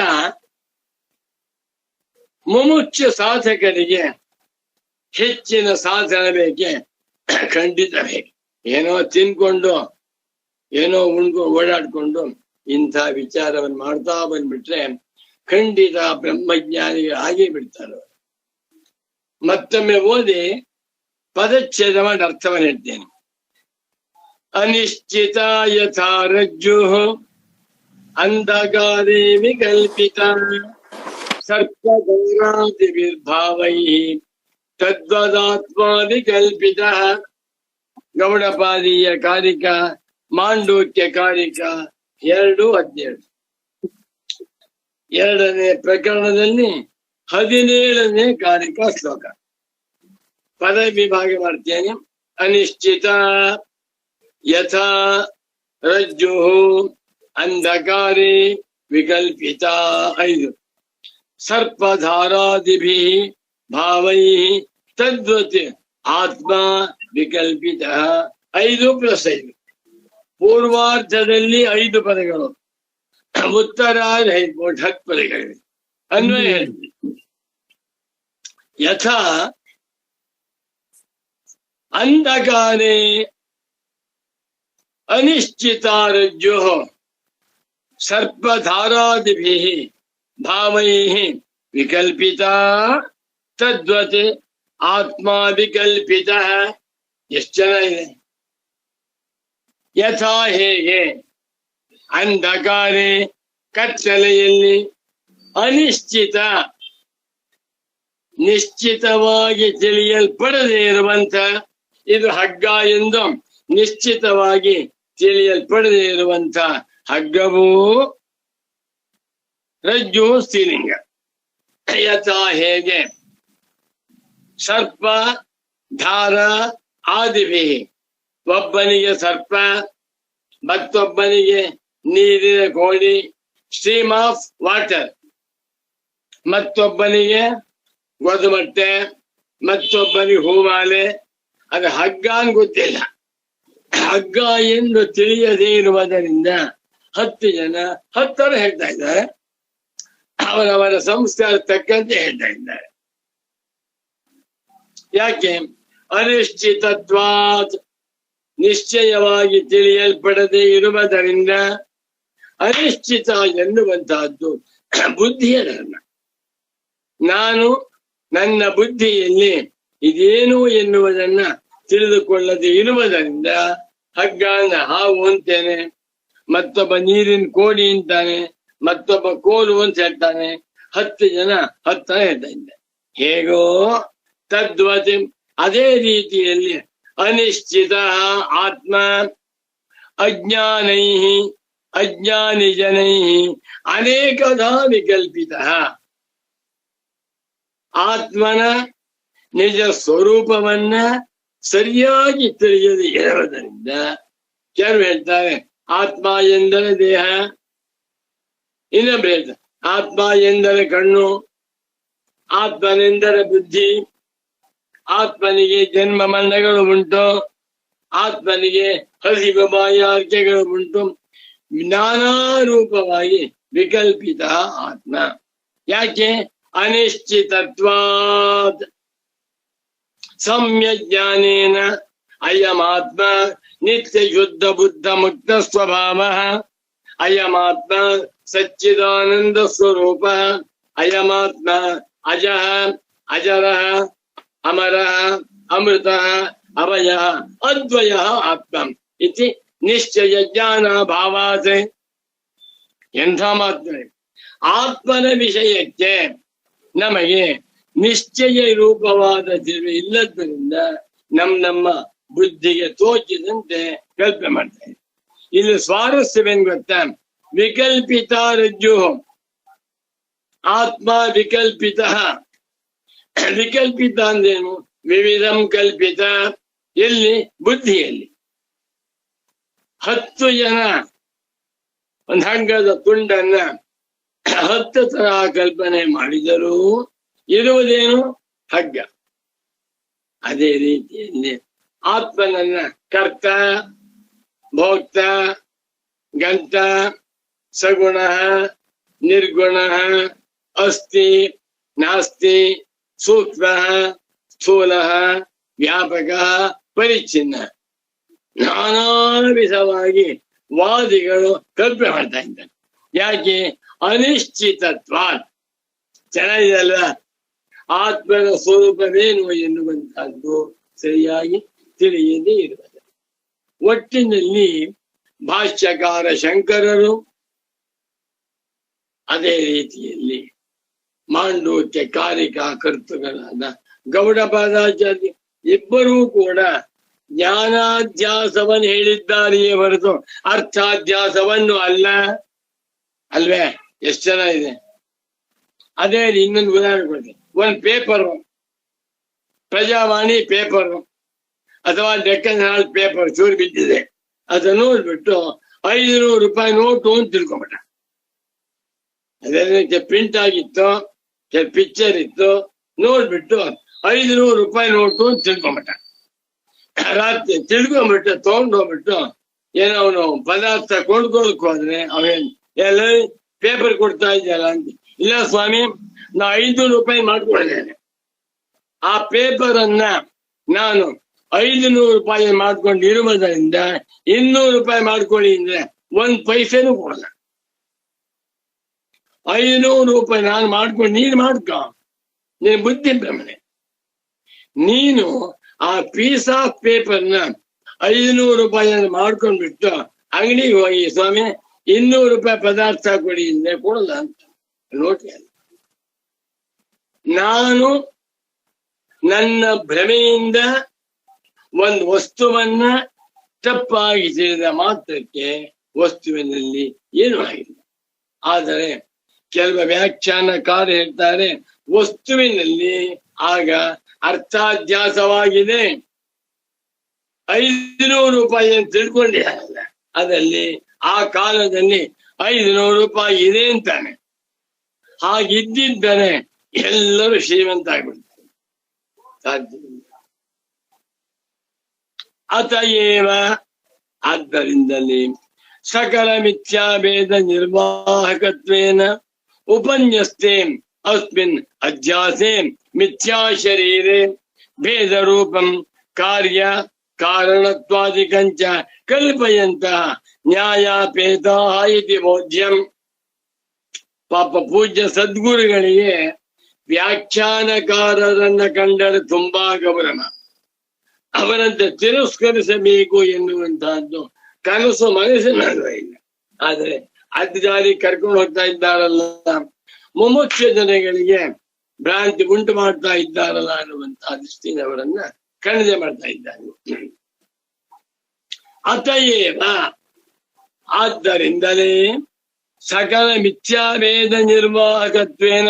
ಮುಮುಕ್ಷ ಸಾಧಕರಿಗೆ ಹೆಚ್ಚಿನ ಸಾಧನ ಬೇಕೆ? ಖಂಡಿತ ಬೇಕು. ಏನೋ ತಿನ್ಕೊಂಡು ಏನೋ ಓಡಾಡ್ಕೊಂಡು ಇಂಥ ವಿಚಾರವನ್ನು ಮಾಡ್ತಾ ಬಂದ್ಬಿಟ್ರೆ ಖಂಡಿತ ಬ್ರಹ್ಮಜ್ಞಾನಿಗಳಾಗಿ ಬಿಡ್ತಾರೆ. ಮತ್ತೊಮ್ಮೆ ಓದಿ ಪದಚ್ಛೇದ ಮಾಡಿ ಅರ್ಥವನ್ನು ಹೇಳ್ತೇನೆ. ಅನಿಶ್ಚಿತ ಯಥಾ ರಜ್ಜು ಅಂಧಕಾರೇ ವಿಕಲ್ಪಿತ ಸರ್ಪಧಾರಾದಿರ್ಭಾವೈ ತದ್ವದಾತ್ಮ ವಿಕಲ್ಪಿತ. ಗೌಡಪಾದೀಯ ಕಾರಿಕ, ಮಾಂಡೂಕ್ಯ ಕಾರಿಕ 2:17. 2ನೇ ಪ್ರಕರಣದಲ್ಲಿ 17ನೇ ಕಾರಿಕ ಶ್ಲೋಕ. ಪದ ವಿಭಾಗ ಮಾಡ್ತೇನೆ. ಅನಿಶ್ಚಿತ ಯಥಾ ರಜ್ಜು ಅಂಧಕಾರೇ ವಿಕಲ್ಪಿತ 5. ಸರ್ಪಧಾರಾದಿಭಿ ಭಾವೈ ತದ್ವತ್ ಆತ್ಮ ವಿಕಲ್ಪಿತ 5+5. ಪೂರ್ವಾರ್ಧದಲ್ಲಿ 5 ಪದಗಳು, ಉತ್ತರಾರ್ಧ 10 ಪದಗಳಿವೆ. ಅನ್ವಯ ಹೇಳ್ತೀನಿ. ಯಥಾ ಅಂಧಕಾರೇ ಅನಿಶ್ಚಿತ ರಜ್ಜು ಸರ್ಪಧಾರಾದಿಭಿ ಭಾವೈ ವಿಕಲ್ಪಿತ ತದ್ವತ್ ಆತ್ಮ ವಿಕಲ್ಪಿತ. ಎಷ್ಟು ಚೆನ್ನಾಗಿದೆ. ಯಥಾ ಹೇಗೆ, ಅಂಧಕಾರೇ ಕತ್ತಲೆಯಲ್ಲಿ, ಅನಿಶ್ಚಿತ ನಿಶ್ಚಿತವಾಗಿ ತಿಳಿಯಲ್ಪಡದೇ ಇರುವಂತ, ಇದು ಹಗ್ಗ ಎಂದು ನಿಶ್ಚಿತವಾಗಿ ತಿಳಿಯಲ್ಪಡದೇ ಇರುವಂತ ಹಗ್ಗವು ರಜ್ಜು ಸ್ತ್ರೀಲಿಂಗ. ಯಥಾ ಹೇಗೆ, ಸರ್ಪ ಧಾರ ಆದಿಭಿ, ಒಬ್ಬನಿಗೆ ಸರ್ಪ, ಮತ್ತೊಬ್ಬನಿಗೆ ನೀರಿನ ಕೋಡಿ, ಸ್ಟ್ರೀಮ್ ಆಫ್ ವಾಟರ್, ಮತ್ತೊಬ್ಬನಿಗೆ ಗೋದುಮಟ್ಟೆ, ಮತ್ತೊಬ್ಬನಿಗೆ ಹೂಮಾಲೆ. ಅದು ಹಗ್ಗ ಅಂತ ಗೊತ್ತಿಲ್ಲ. ಹಗ್ಗ ಎಂದು ತಿಳಿಯದೇ ಇರುವುದರಿಂದ 10 ಜನ 10 ಹೇಳ್ತಾ ಇದ್ದಾರೆ. ಅವರವರ ಸಂಸ್ಕಾರ ತಕ್ಕಂತೆ ಹೇಳ್ತಾ ಇದ್ದಾರೆ. ಯಾಕೆ? ಅನಿಶ್ಚಿತತ್ವಾತ್, ನಿಶ್ಚಯವಾಗಿ ತಿಳಿಯಲ್ಪಡದೆ ಇರುವುದರಿಂದ. ಅನಿಶ್ಚಿತ ಎನ್ನುವಂತಹದ್ದು ಬುದ್ಧಿಯ ಧರ್ಮ. ನಾನು ನನ್ನ ಬುದ್ಧಿಯಲ್ಲಿ ಇದೇನು ಎನ್ನುವುದನ್ನ ತಿಳಿದುಕೊಳ್ಳದೆ ಇರುವುದರಿಂದ ಹಗ್ಗನ ಹಾವು ಅಂತೇನೆ, ಮತ್ತೊಬ್ಬ ನೀರಿನ ಕೋಡಿ ಅಂತಾನೆ, ಮತ್ತೊಬ್ಬ ಕೋಲು ಅಂತ ಹೇಳ್ತಾನೆ. 10 ಜನ 10 ಹೇಳ್ತಾ ಇದ್ದೆ. ಹೇಗೋ ತದ್ವತ್, ಅದೇ ರೀತಿಯಲ್ಲಿ ಅನಿಶ್ಚಿತ ಆತ್ಮ ಅಜ್ಞಾನೈ ಅಜ್ಞಾನಿ ಜನೈ ಅನೇಕಧಾ ವಿಕಲ್ಪಿತ. ಆತ್ಮನ ನಿಜ ಸ್ವರೂಪವನ್ನ ಸರಿಯಾಗಿ ತಿಳಿಯದೆ ಇರುವುದರಿಂದ ಕೆಲವು ಹೇಳ್ತಾರೆ ಆತ್ಮ ಎಂದರೆ ದೇಹ, ಇನ್ನೊಬ್ಬರು ಹೇಳ್ತಾರೆ ಆತ್ಮ ಎಂದರೆ ಕಣ್ಣು, ಆತ್ಮನೆಂದರೆ ಬುದ್ಧಿ, ಆತ್ಮನಿಗೆ ಜನ್ಮ ಮರಣಗಳು ಉಂಟು, ಆತ್ಮನಿಗೆ ಹಸಿವು ಬಾಯಾರಿಕೆಗಳು ಉಂಟು. ನಾನಾ ರೂಪವಾಗಿ ವಿಕಲ್ಪಿತ ಆತ್ಮ. ಯಾಕೆ? ಅನಿಶ್ಚಿತತ್ವಾತ್. ಸಮ್ಯಜ್ಞಾನೇನ ಅಯಮಾತ್ಮ ನಿತ್ಯ ಶುದ್ಧ ಬುದ್ಧ ಮುಕ್ತ ಸ್ವಭಾವ, ಅಯಮಾತ್ಮ ಸಚ್ಚಿದಾನಂದ ಸ್ವರೂಪ, ಅಯಮಾತ್ಮ ಅಜಃ ಅಜರಃ ಅಮರಃ ಅಮೃತಃ ಅವಯಃ ಅದ್ವಯಃ ಆತ್ಮ ಇತಿ ನಿಶ್ಚಯ ಜ್ಞಾನ ಭಾವಾತ್. ಎಂಥ ಮಾತು! ಆತ್ಮನ ವಿಷಯಕ್ಕೆ ನಮಗೆ ನಿಶ್ಚಯ ರೂಪವಾದ ತಿಳಿವು ಇಲ್ಲದ್ದರಿಂದ ನಮ್ಮ ಬುದ್ಧಿಗೆ ತೋಚಿದಂತೆ ಕಲ್ಪನೆ ಮಾಡ್ತಾರೆ. ಇಲ್ಲಿ ಸ್ವಾರಸ್ಯವೇನ್ ಗೊತ್ತಾ? ವಿಕಲ್ಪಿತ ರಜ್ಜು ಆತ್ಮ ವಿಕಲ್ಪಿತ. ವಿಕಲ್ಪಿತ ಅಂದೇನು? ವಿವಿಧಂ ಕಲ್ಪಿತ. ಎಲ್ಲಿ? ಬುದ್ಧಿಯಲ್ಲಿ. 10 ಜನ ಒಂದು ಹಗ್ಗದ ತುಂಡನ್ನ 10 ತರಹ ಕಲ್ಪನೆ ಮಾಡಿದರೂ ಇರುವುದೇನು? ಹಗ್ಗ. ಅದೇ ರೀತಿಯಲ್ಲಿ ಆತ್ಮನನ್ನ ಕರ್ತ, ಭೋಕ್ತ, ಗಂತ, ಸಗುಣ, ನಿರ್ಗುಣ, ಅಸ್ತಿ, ನಾಸ್ತಿ, ಸೂಕ್ಷ್ಮ, ಸ್ಥೂಲ, ವ್ಯಾಪಕ, ಪರಿಚ್ಛಿನ್ನ, ನಾನಾ ವಿಧವಾಗಿ ವಾದಿಗಳು ಕಲ್ಪನೆ ಮಾಡ್ತಾ ಇದ್ದಾರೆ. ಯಾಕೆ? ಅನಿಶ್ಚಿತತ್ವ. ಚೆನ್ನಾಗಿದೆಲ್ಲ. ಆತ್ಮನ ಸ್ವರೂಪವೇನು ಎನ್ನುವಂತಹದ್ದು ಸರಿಯಾಗಿ ತಿಳಿಯದೇ ಇರುವುದು. ಒಟ್ಟಿನಲ್ಲಿ ಭಾಷ್ಯಕಾರ ಶಂಕರರು, ಅದೇ ರೀತಿಯಲ್ಲಿ ಮಾಂಡೂಕ್ಯ ಕಾರಿಕಾ ಕರ್ತೃಗಳಾದ ಗೌಡಪಾದಾಚಾರ್ಯ ಇಬ್ಬರೂ ಕೂಡ ಜ್ಞಾನಾಧ್ಯಾಸವನ್ನು ಹೇಳಿದ್ದಾರೆಯೇ ಹೊರತು ಅರ್ಥಾಧ್ಯಾಸವನ್ನು ಅಲ್ಲ. ಅಲ್ವೇ? ಎಷ್ಟು ಜನ ಇದೆ. ಅದೇ ಇನ್ನೊಂದು ಉದಾಹರಣೆ ಕೊಡ್ತೀನಿ. ಒಂದು ಪೇಪರು, ಪ್ರಜಾವಾಣಿ ಪೇಪರು ಅಥವಾ ಡೆಕ್ಕನ್ ಹೆರಾಲ್ಡ್ ಪೇಪರ್ ಚೂರು ಬಿದ್ದಿದೆ. ಅದನ್ನು ನೋಡ್ಬಿಟ್ಟು 500 ರೂಪಾಯಿ ನೋಟು ಅಂತ ತಿಳ್ಕೊಂಬಿಟ್ಟ. ಅದೇ ಪ್ರಿಂಟ್ ಆಗಿತ್ತು, ಪಿಕ್ಚರ್ ಇತ್ತು, ನೋಡ್ಬಿಟ್ಟು 500 ರೂಪಾಯಿ ನೋಟು ಅಂತ ತಿಳ್ಕೊಂಬಿಟ್ಟ. ರಾತ್ರಿ ತಿಳ್ಕೊಂಬಿಟ್ಟು ತಗೊಂಡೋಗ್ಬಿಟ್ಟು ಏನೋ ಅವನು ಪದಾರ್ಥ ಕೊಂಡ್ಕೊಳಕ್ ಹೋದ್ರೆ ಅವನ್ ಎಲ್ಲ ಪೇಪರ್ ಕೊಡ್ತಾ ಇದೆಯಲ್ಲ ಅಂತ. ಇಲ್ಲ ಸ್ವಾಮಿ, ನಾ 500 ರೂಪಾಯಿ ಮಾಡ್ಕೊಂಡಿದ್ದೇನೆ. ಆ ಪೇಪರ್ ಅನ್ನ ನಾನು 500 ರೂಪಾಯಿ ಮಾಡ್ಕೊಂಡಿರುವುದರಿಂದ 200 ರೂಪಾಯಿ ಮಾಡ್ಕೊಳ್ಳಿ ಅಂದ್ರೆ 1 ಪೈಸೆನೂ ಕೊಡಲ್ಲ. 500 ರೂಪಾಯಿ ನಾನು ಮಾಡ್ಕೊಂಡು ನೀನು ಮಾಡ್ಕೊ. ನೀನು ಬುದ್ಧಿ ಭ್ರಮಣೆ. ನೀನು ಆ ಪೀಸ್ ಆಫ್ ಪೇಪರ್ನ 500 ರೂಪಾಯಿ ಮಾಡ್ಕೊಂಡ್ಬಿಟ್ಟು ಅಂಗಡಿಗೆ ಹೋಗಿ ಸ್ವಾಮಿ 200 ರೂಪಾಯಿ ಪದಾರ್ಥ ಕೊಡಿ ಅಂದ್ರೆ ಕೊಡಲ್ಲ ಅಂತ ನೋಡಿ. ನಾನು ನನ್ನ ಭ್ರಮೆಯಿಂದ ಒಂದು ವಸ್ತುವನ್ನ ತಪ್ಪಾಗಿ ತಿಳಿದ ಮಾತ್ರಕ್ಕೆ ವಸ್ತುವಿನಲ್ಲಿ ಏನೂ ಆಗಿಲ್ಲ. ಆದರೆ ಕೆಲವು ವ್ಯಾಖ್ಯಾನಕಾರ ಹೇಳ್ತಾರೆ ವಸ್ತುವಿನಲ್ಲಿ ಆಗ ಅರ್ಥಾಧ್ಯಾಸವಾಗಿದೆ. 500 ರೂಪಾಯಿ ಅಂತ ತಿಳ್ಕೊಂಡಿರಲ್ಲ. ಅದರಲ್ಲಿ ಆ ಕಾಲದಲ್ಲಿ 500 ರೂಪಾಯಿ ಇದೆ ಅಂತಾನೆ. ಹಾಗಿದ್ದಿದ್ದರೆ ಎಲ್ಲರೂ ಶ್ರೀಮಂತ ಆಗ್ಬಿಡ್ತಾರೆ. ಸಾಧ್ಯವಿಲ್ಲ. ಅತಯೇವ, ಆದ್ದರಿಂದಲೇ ಸಕಲ ಮಿಥ್ಯಾಭೇದ ನಿರ್ವಾಹಕತ್ವೇನ ಉಪನ್ಯಸ್ತೆ ಅಸ್ಮಿನ್ ಅಧ್ಯಾಸೆ ಮಿಥ್ಯಾ ಶರೀರೆ ಭೇದ ರೂಪಂ ಕಾರ್ಯ ಕಾರಣತ್ವಾದಿಕಂಚ ಕಲ್ಪಯಂತಹ ನ್ಯಾಯಾಪೇತಾ ಇತಿ ಬೋಧ್ಯಂ. ಪಾಪ ಪೂಜ್ಯ ಸದ್ಗುರುಗಳಿಗೆ ವ್ಯಾಖ್ಯಾನಕಾರರನ್ನ ಕಂಡರೆ ತುಂಬಾ ಗೌರವ. ಅವರಂತೆ ತಿರಸ್ಕರಿಸಬೇಕು ಎನ್ನುವಂತಹದ್ದು ಕನಸು ಮನಸ್ಸಿನಲ್ಲೂ ಇಲ್ಲ. ಆದ್ರೆ ಅಡ್ಡದಾರಿ ಕರ್ಕೊಂಡು ಹೋಗ್ತಾ ಇದ್ದಾರಲ್ಲ, ಮುಮುಕ್ಷ ಜನಗಳಿಗೆ ಭ್ರಾಂತಿ ಉಂಟು ಮಾಡ್ತಾ ಇದ್ದಾರಲ್ಲ ಅನ್ನುವಂತಹ ದೃಷ್ಟಿನವರನ್ನ ಖಂಡನೆ ಮಾಡ್ತಾ ಇದ್ದಾರೆ. ಅತಯೇವ, ಆದ್ದರಿಂದಲೇ ಸಕಲ ಮಿಥ್ಯಾಭೇದ ನಿರ್ವಾಹಕತ್ವೇನ,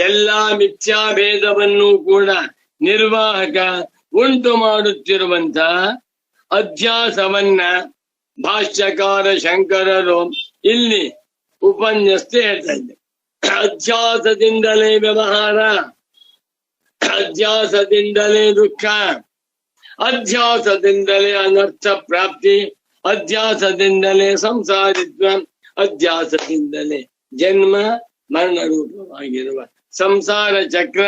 ಎಲ್ಲಾ ಮಿಥ್ಯಾಭೇದವನ್ನು ಕೂಡ ನಿರ್ವಾಹಕ ಉಂಟು ಮಾಡುತ್ತಿರುವಂತ ಅಧ್ಯಾಸವನ್ನ ಭಾಷ್ಯಕಾರ ಶಂಕರರು ಇಲ್ಲಿ ಉಪನ್ಯಸ್ತೆ ಹೇಳ್ತಾ ಇದ್ದಾರೆ. ಅಧ್ಯಾಸದಿಂದಲೇ ವ್ಯವಹಾರ, ಅಧ್ಯಾಸದಿಂದಲೇ ದುಃಖ, ಅಧ್ಯಾಸದಿಂದಲೇ ಅನರ್ಥ ಪ್ರಾಪ್ತಿ, ಅಧ್ಯಾಸದಿಂದಲೇ ಸಂಸಾರಿತ್ವ, ಅಧ್ಯಾಸದಿಂದಲೇ ಜನ್ಮ ಮರಣ ರೂಪವಾಗಿರುವ ಸಂಸಾರ ಚಕ್ರ.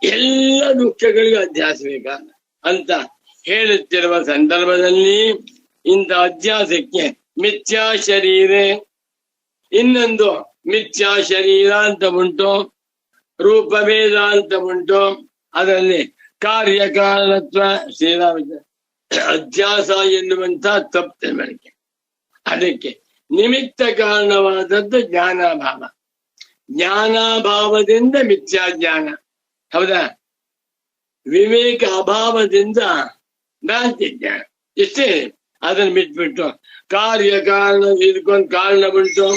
ಎಲ್ಲ ದುಃಖಗಳಿಗೂ ಅಧ್ಯಾಸ ಬೇಕಾ ಅಂತ ಹೇಳುತ್ತಿರುವ ಸಂದರ್ಭದಲ್ಲಿ ಇಂಥ ಅಧ್ಯಾಸಕ್ಕೆ ಮಿಥ್ಯಾ ಶರೀರೆ, ಇನ್ನೊಂದು ಮಿಥ್ಯಾ ಶರೀರ ಅಂತ ಉಂಟು, ರೂಪಭೇದ ಅಂತ ಉಂಟು, ಅದರಲ್ಲಿ ಕಾರ್ಯಕಾರಣತ್ವ ಶ್ರೀರಾಮ ಅಧ್ಯಾಸ ಎನ್ನುವಂತ ತಪ್ಪು ತಿಳುವಳಿಕೆ. ಅದಕ್ಕೆ ನಿಮಿತ್ತ ಕಾರಣವಾದದ್ದು ಜ್ಞಾನಾಭಾವ. ಜ್ಞಾನಾಭಾವದಿಂದ ಮಿಥ್ಯಾಜ್ಞಾನ. ಹೌದಾ? ವಿವೇಕ ಅಭಾವದಿಂದ ಭ್ರಾಂತಿ ಜ್ಞಾನ. ಇಷ್ಟೇ. ಅದನ್ನು ಬಿಟ್ಬಿಟ್ಟು ಕಾರ್ಯ ಕಾರಣ ಇದಕ್ಕೊಂದು ಕಾರಣ ಉಂಟು,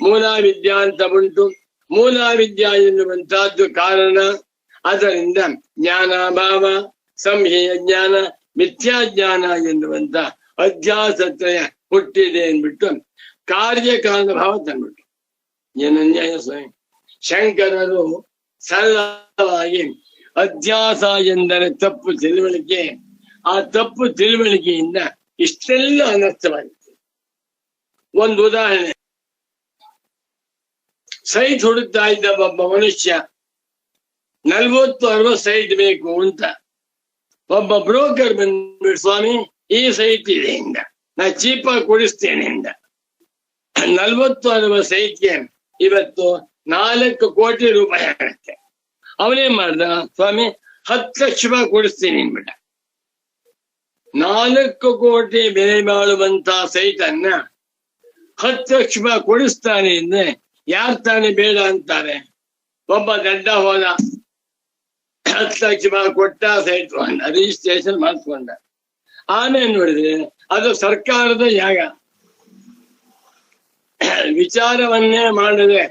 ಮೂಲಾವಿದ್ಯಾ ಅಂತ ಉಂಟು. ಮೂಲಾವಿದ್ಯಾ ಎನ್ನುವಂತಹದ್ದು ಕಾರಣ. ಅದರಿಂದ ಜ್ಞಾನಾಭಾವ, ಸಂಶಯ ಜ್ಞಾನ, ಮಿಥ್ಯಾಜ್ಞಾನ ಎನ್ನುವಂತ ಅಧ್ಯಾಸತ್ರಯ ಹುಟ್ಟಿದೆ ಅಂದ್ಬಿಟ್ಟು ಕಾರ್ಯಕಾರಣ ಭಾವ ತಂದ್ಬಿಟ್ಟು. ಏನನ್ಯಾಯ ಸ್ವಾಮಿ. ಶಂಕರರು ಸರಳವಾಗಿ ಅಧ್ಯಾಸ ಎಂದರೆ ತಪ್ಪು ತಿಳುವಳಿಕೆ, ಆ ತಪ್ಪು ತಿಳುವಳಿಕೆಯಿಂದ ಇಷ್ಟೆಲ್ಲ ಅನರ್ಥವಾಗುತ್ತೆ. ಒಂದು ಉದಾಹರಣೆ, ಸೈಟ್ ಹುಡುಕ್ತಾ ಇದ್ದ ಒಬ್ಬ ಮನುಷ್ಯ 40-60 ಸೈಟ್ ಬೇಕು ಅಂತ. ಒಬ್ಬ ಬ್ರೋಕರ್ ಬಂದ್ಬಿಟ್ಟು, ಸ್ವಾಮಿ ಈ ಸೈಟ್ ಇದೆ ಇಂದ, ನಾ ಚೀಪಾಗಿ ಕೊಡಿಸ್ತೇನೆ ಇಂದ. 40-60 ಸೈಟ್ಗೆ ಇವತ್ತು 4 ಕೋಟಿ ರೂಪಾಯಿ ಆಗುತ್ತೆ. ಅವನೇನ್ ಮಾಡ್ದ, ಸ್ವಾಮಿ 10 ಲಕ್ಷ ರೂಪಾಯಿ ಕೊಡಿಸ್ತೀನಿ ಅಂದ್ಬಿಟ್ಟ. 4 ಕೋಟಿ ಬೆಲೆ ಬಾಳುವಂತ ಸೈಟ್ ಅನ್ನ 10 ಲಕ್ಷ ರೂಪಾಯಿ ಕೊಡಿಸ್ತಾನೆ ಅಂದ್ರೆ ಯಾರು ತಾನೇ ಬೇಡ ಅಂತಾರೆ? ಒಬ್ಬ ದಡ್ಡ ಹೋದ, 10 ಲಕ್ಷ ರೂಪಾಯಿ ಕೊಟ್ಟ, ಸೈಟ್ ತಗೊಂಡ, ರಿಜಿಸ್ಟ್ರೇಷನ್ ಮಾಡಿಸ್ಕೊಂಡ. ಆಮೇಲೆ ನೋಡಿದ್ರೆ ಅದು ಸರ್ಕಾರದ ಜಾಗ. ವಿಚಾರವನ್ನೇ ಮಾಡದೆ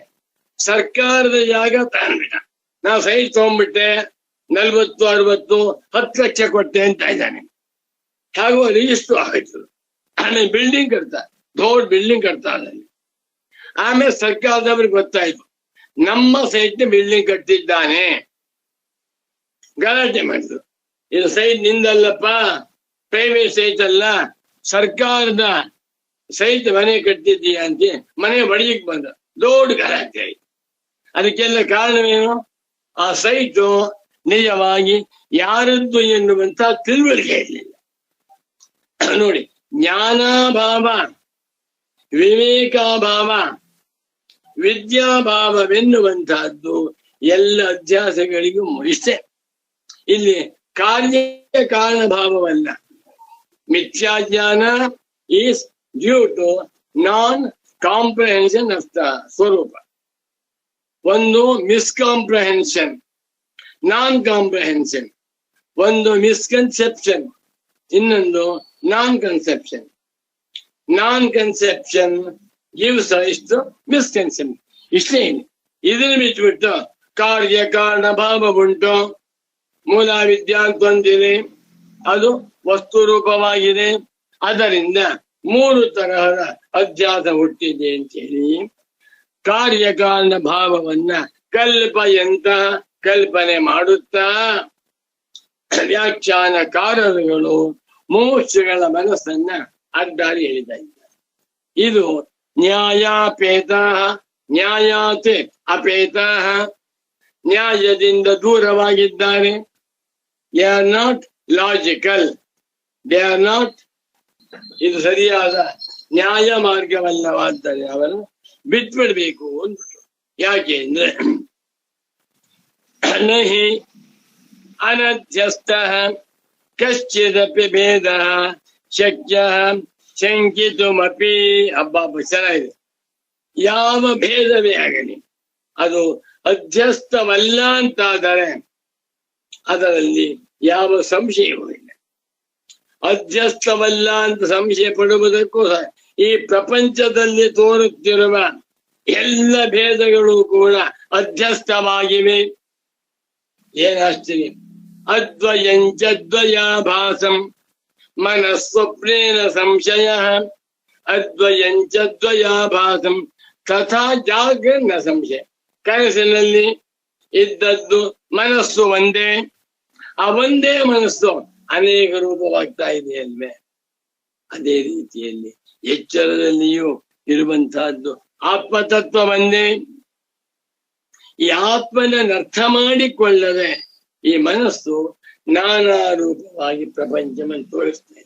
ಸರ್ಕಾರದ ಜಾಗ ತಗೊಂಡ್ಬಿಟ್ಟ. ನಾವು ಸೈಟ್ ತಗೊಂಡ್ಬಿಟ್ಟೆ, 40-60 10 ಲಕ್ಷ ಕೊಟ್ಟೆ ಅಂತ ಇದ್ದಾನೆ. ಹಾಗೂ ರಿಜಿಸ್ಟರ್ ಆಯ್ತು. ಆಮೇಲೆ ಬಿಲ್ಡಿಂಗ್ ಕಟ್ತಾ, ದೊಡ್ಡ ಬಿಲ್ಡಿಂಗ್ ಕಟ್ತಾ ಅಲ್ಲಿ. ಆಮೇಲೆ ಸರ್ಕಾರದವ್ರಿಗೆ ಗೊತ್ತಾಯ್ತು, ನಮ್ಮ ಸೈಟ್ ಬಿಲ್ಡಿಂಗ್ ಕಟ್ಟಿದ್ದಾನೆ. ಗಲಾಟೆ ಮಾಡಿದ್ರು, ಇದು ಸೈಟ್ ನಿಂದಲ್ಲಪ್ಪ, ಪ್ರೈವೇಟ್ ಸೈಟ್ ಅಲ್ಲ, ಸರ್ಕಾರದ ಸೈಟ್ ಮನೆ ಕಟ್ಟಿದ್ದೀಯ ಅಂತ ಮನೆ ಬಡಿಯಕ್ ಬಂದ. ದೊಡ್ಡ ಗಲಾಟೆ ಆಯ್ತು. ಅದಕ್ಕೆಲ್ಲ ಕಾರಣವೇನು? ಆ ಸೈಟು ನಿಜವಾಗಿ ಯಾರದ್ದು ಎನ್ನುವಂತ ತಿಳುವಳಿಕೆ ಇರಲಿಲ್ಲ. ನೋಡಿ, ಜ್ಞಾನಾಭಾವ, ವಿವೇಕಾಭಾವ, ವಿದ್ಯಾಭಾವವೆನ್ನುವಂತಹದ್ದು ಎಲ್ಲ ಅಧ್ಯಾಸಗಳಿಗೂ ಇಷ್ಟೇ. ಇಲ್ಲಿ ಕಾರ್ಯ ಕಾರಣ ಭಾವವಲ್ಲ. ಮಿಥ್ಯಾಜ್ಞಾನ is due to non comprehension of the ಸ್ವರೂಪ. ಒಂದು ಮಿಸ್ಕಾಂಪ್ರಹೆನ್ಷನ್, ನಾನ್ ಕಾಂಪ್ರಹೆನ್ಷನ್. ಒಂದು ಮಿಸ್ಕನ್ಸೆಪ್ಷನ್, ಇನ್ನೊಂದು non conception. Non conception gives rise to misconception. ಇಷ್ಟೇ. ಇದನ್ನು ಬಿಟ್ಬಿಟ್ಟು ಕಾರ್ಯ ಕಾರಣ ಭಾವ ಉಂಟು, ಮೂಲ ವಿದ್ಯಾ ಅಂತ ಬಂದಿದೆ, ಅದು ವಸ್ತು ರೂಪವಾಗಿದೆ. ಅದರಿಂದ 3 ತರಹದ ಅಧ್ಯಾಸ ಹುಟ್ಟಿದೆ ಅಂತ ಹೇಳಿ ಕಾರ್ಯಕಾರಣ ಭಾವವನ್ನ ಕಲ್ಪಯಂತ ಕಲ್ಪನೆ ಮಾಡುತ್ತಾ ವ್ಯಾಖ್ಯಾನಕಾರರುಗಳು ಮುಮುಕ್ಷುಗಳ ಮನಸ್ಸನ್ನ ಅಡ್ಡಾಡಿ ಹೇಳಿದ ಇದ್ದಾರೆ. ಇದು ನ್ಯಾಯಾಪೇತ, ನ್ಯಾಯಾತೆ ಅಪೇತ, ನ್ಯಾಯದಿಂದ ದೂರವಾಗಿದ್ದಾರೆ. They are not logical, they are not, ಇದು ಸರಿಯಾದ ನ್ಯಾಯ ಮಾರ್ಗವಲ್ಲವಾದರೆ ಅವರು ಬಿಟ್ಬಿಡ್ಬೇಕು ಅಂದ್ಬಿಟ್ಟು. ಯಾಕೆ ಅಂದ್ರೆ ನಹಿ ಅನಧ್ಯಸ್ಥ ಕಶ್ಚಿದಪಿ ಭೇದ ಶಕ್ಯ ಶಂಕಿತುಮಪಿ. ಹಬ್ಬ ಚೆನ್ನಾಗಿದೆ. ಯಾವ ಭೇದವೇ ಆಗಲಿ ಅದು ಅಧ್ಯಸ್ಥವಲ್ಲ ಅಂತಾದರೆ ಅದರಲ್ಲಿ ಯಾವ ಸಂಶಯವೂ ಇಲ್ಲ. ಅಧ್ಯಸ್ಥವಲ್ಲ ಅಂತ ಸಂಶಯ ಪಡುವುದಕ್ಕೂ ಈ ಪ್ರಪಂಚದಲ್ಲಿ ತೋರುತ್ತಿರುವ ಎಲ್ಲ ಭೇದಗಳು ಕೂಡ ಅಧ್ಯಸ್ಥವಾಗಿವೆ. ಏನಾಶ್ಚರ್ಯ! ಅದ್ವಯಂಚದ್ವಯಾಭಾಸಂ ಮನಸ್ವಪ್ನೇನ ಸಂಶಯ, ಅದ್ವಯಂಚದ್ವಯಾಭಾಸಂ ತಥಾ ಜಾಗರಣ ಸಂಶಯ. ಕನಸಿನಲ್ಲಿ ಇದ್ದದ್ದು ಮನಸ್ಸು ಒಂದೇ, ಆ ಒಂದೇ ಮನಸ್ಸು ಅನೇಕ ರೂಪವಾಗ್ತಾ ಇದೆ ಅಲ್ವೇ? ಅದೇ ರೀತಿಯಲ್ಲಿ ಎಚ್ಚರದಲ್ಲಿಯೂ ಇರುವಂತಹದ್ದು ಆತ್ಮತತ್ವ ಒಂದೇ. ಈ ಆತ್ಮನನ್ನು ಅರ್ಥ ಮಾಡಿಕೊಳ್ಳದೆ ಈ ಮನಸ್ಸು ನಾನಾ ರೂಪವಾಗಿ ಪ್ರಪಂಚವನ್ನು ತೋರಿಸ್ತದೆ.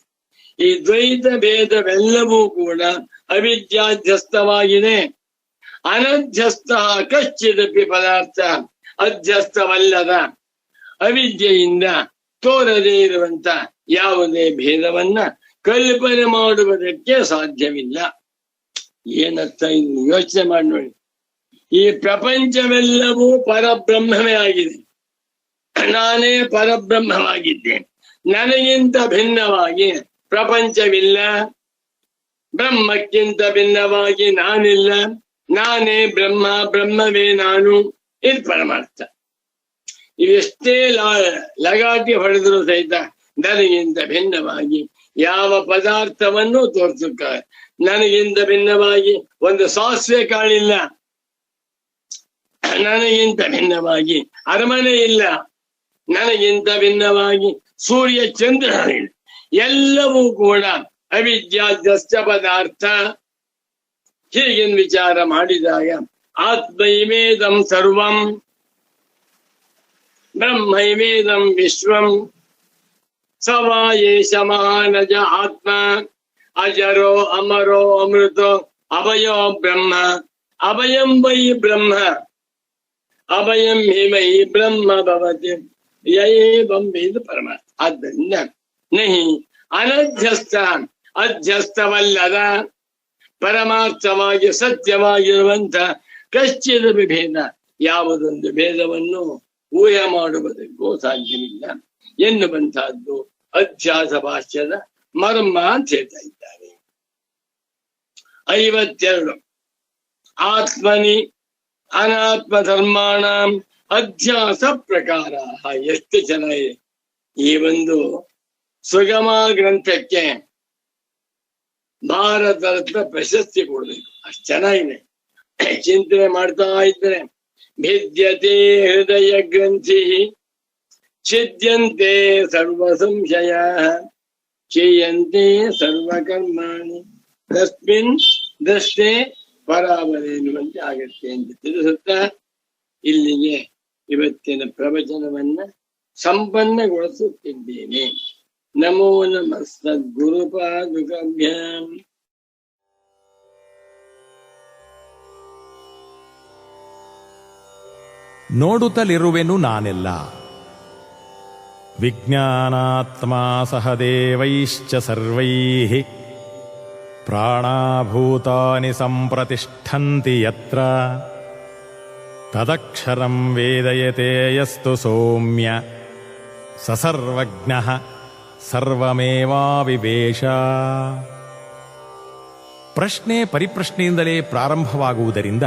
ಈ ದ್ವೈತ ಭೇದವೆಲ್ಲವೂ ಕೂಡ ಅವಿದ್ಯಾಧ್ಯಸ್ಥವಾಗಿದೆ. ಅನಧ್ಯಸ್ಥ ಕಶ್ಚಿದಪಿ ಪದಾರ್ಥ, ಅಧ್ಯಸ್ಥವಲ್ಲದ ಅವಿದ್ಯೆಯಿಂದ ತೋರದೇ ಇರುವಂತ ಯಾವುದೇ ಭೇದವನ್ನ ಕಲ್ಪನೆ ಮಾಡುವುದಕ್ಕೆ ಸಾಧ್ಯವಿಲ್ಲ. ಏನರ್ಥ ಇದು ಯೋಚನೆ ಮಾಡಿ ನೋಡಿ. ಈ ಪ್ರಪಂಚವೆಲ್ಲವೂ ಪರಬ್ರಹ್ಮವೇ ಆಗಿದೆ. ನಾನೇ ಪರಬ್ರಹ್ಮವಾಗಿದ್ದೇನೆ. ನನಗಿಂತ ಭಿನ್ನವಾಗಿ ಪ್ರಪಂಚವಿಲ್ಲ, ಬ್ರಹ್ಮಕ್ಕಿಂತ ಭಿನ್ನವಾಗಿ ನಾನಿಲ್ಲ. ನಾನೇ ಬ್ರಹ್ಮ, ಬ್ರಹ್ಮವೇ ನಾನು. ಇದು ಪರಮಾರ್ಥ. ಇವೆಷ್ಟೇ ಲಗಾಟಿ ಹೊಡೆದರೂ ಸಹಿತ ನನಗಿಂತ ಭಿನ್ನವಾಗಿ ಯಾವ ಪದಾರ್ಥವನ್ನು ತೋರಿಸುತ್ತ, ನನಗಿಂತ ಭಿನ್ನವಾಗಿ ಒಂದು ಸಾಸಿವೆ ಕಾಳಿಲ್ಲ, ನನಗಿಂತ ಭಿನ್ನವಾಗಿ ಅರಮನೆ ಇಲ್ಲ, ನನಗಿಂತ ಭಿನ್ನವಾಗಿ ಸೂರ್ಯ ಚಂದ್ರನಿಲ್ಲ. ಎಲ್ಲವೂ ಕೂಡ ಅವಿದ್ಯಾದ್ಯಸ್ತ ಪದಾರ್ಥ. ಹೀಗೆಂದು ವಿಚಾರ ಮಾಡಿದಾಗ ಆತ್ಮೈವೇದಂ ಸರ್ವಂ ಬ್ರಹ್ಮೈವೇದಂ ವಿಶ್ವಂ ಸವಾಯೇಶ ಮಹಾನಜ ಆತ್ಮ ಅಜರೋ ಅಮರೋ ಅಮೃತೋ ಅಭಯೋ ಬ್ರಹ್ಮ ಅಭಯಂ ವೈ ಬ್ರಹ್ಮ ಅಭಯಂ ಹಿ ವೈ ಬ್ರಹ್ಮ ಭವತಿ ಯೈವಂ ವೇದ ಪರಮಾರ್ಥ. ಆದ್ದರಿಂದ ನಹಿ ಅನಧ್ಯಸ್ಥ, ಅಧ್ಯಸ್ಥವಲ್ಲದ ಪರಮಾರ್ಥವಾಗಿ ಸತ್ಯವಾಗಿರುವಂತ ಕಶ್ಚಿದ ಭೇದ, ಯಾವುದೊಂದು ಭೇದವನ್ನು ಊಹೆ ಮಾಡುವುದಕ್ಕೂ ಸಾಧ್ಯವಿಲ್ಲ ಎನ್ನುವಂತಹದ್ದು ಅಧ್ಯಾಸ ಭಾಷ್ಯದ ಮರ್ಮ ಅಂತ ಹೇಳ್ತಾ ಇದ್ದಾರೆ. 52 ಆತ್ಮನಿ ಅನಾತ್ಮ ಧರ್ಮಾಣ ಅಧ್ಯಾಸ ಪ್ರಕಾರ. ಎಷ್ಟು ಚೆನ್ನಾಗಿದೆ ಈ ಒಂದು ಸುಗಮ ಗ್ರಂಥಕ್ಕೆ ಭಾರತ ರತ್ನ ಪ್ರಶಸ್ತಿ ಕೊಡ್ಬೇಕು, ಅಷ್ಟು ಚೆನ್ನಾಗಿದೆ. ಚಿಂತನೆ ಮಾಡ್ತಾ ಇದ್ರೆ ಭಿದ್ಯತೆ ಹೃದಯ ಗ್ರಂಥಿ ಛಿದ್ಯಂತೆ ಸರ್ವ ಸಂಶಯ ಚೀಯಂತೆ ಸರ್ವಕರ್ಮಾಣಿ ತಸ್ಮಿನ್ ದೃಷ್ಟೇ ಪರಾವರೆ ಎನ್ನುವಂತೆ ಆಗತ್ತೆ ಎಂದು ತಿಳಿಸುತ್ತಾ ಇಲ್ಲಿಗೆ ಇವತ್ತಿನ ಪ್ರವಚನವನ್ನ ಸಂಪನ್ನಗೊಳಿಸುತ್ತಿದ್ದೇನೆ. ನಮೋ ನಮಃ ಸದ್ಗುರುಪಾದುಕಾಭ್ಯಾಂ. ನೋಡುತ್ತಲಿರುವೆನು ನಾನೆಲ್ಲ. ವಿಜ್ಞಾನಾತ್ಮ ಸಹ ದೇವೈಶ್ಚ ಸರ್ವೈಃ ಪ್ರಾಣಾಭೂತಾನಿ ಸಂಪ್ರತಿಷ್ಠಂತಿ ಯತ್ರ ತದಕ್ಷರಂ ವೇದಯತೆ ಯಸ್ತು ಸೌಮ್ಯ ಸ ಸರ್ವಜ್ಞಃ ಸರ್ವಮೇವಾವಿವೇಶ. ಪ್ರಶ್ನೆ ಪರಿಪ್ರಶ್ನೆಯಿಂದಲೇ ಪ್ರಾರಂಭವಾಗುವುದರಿಂದ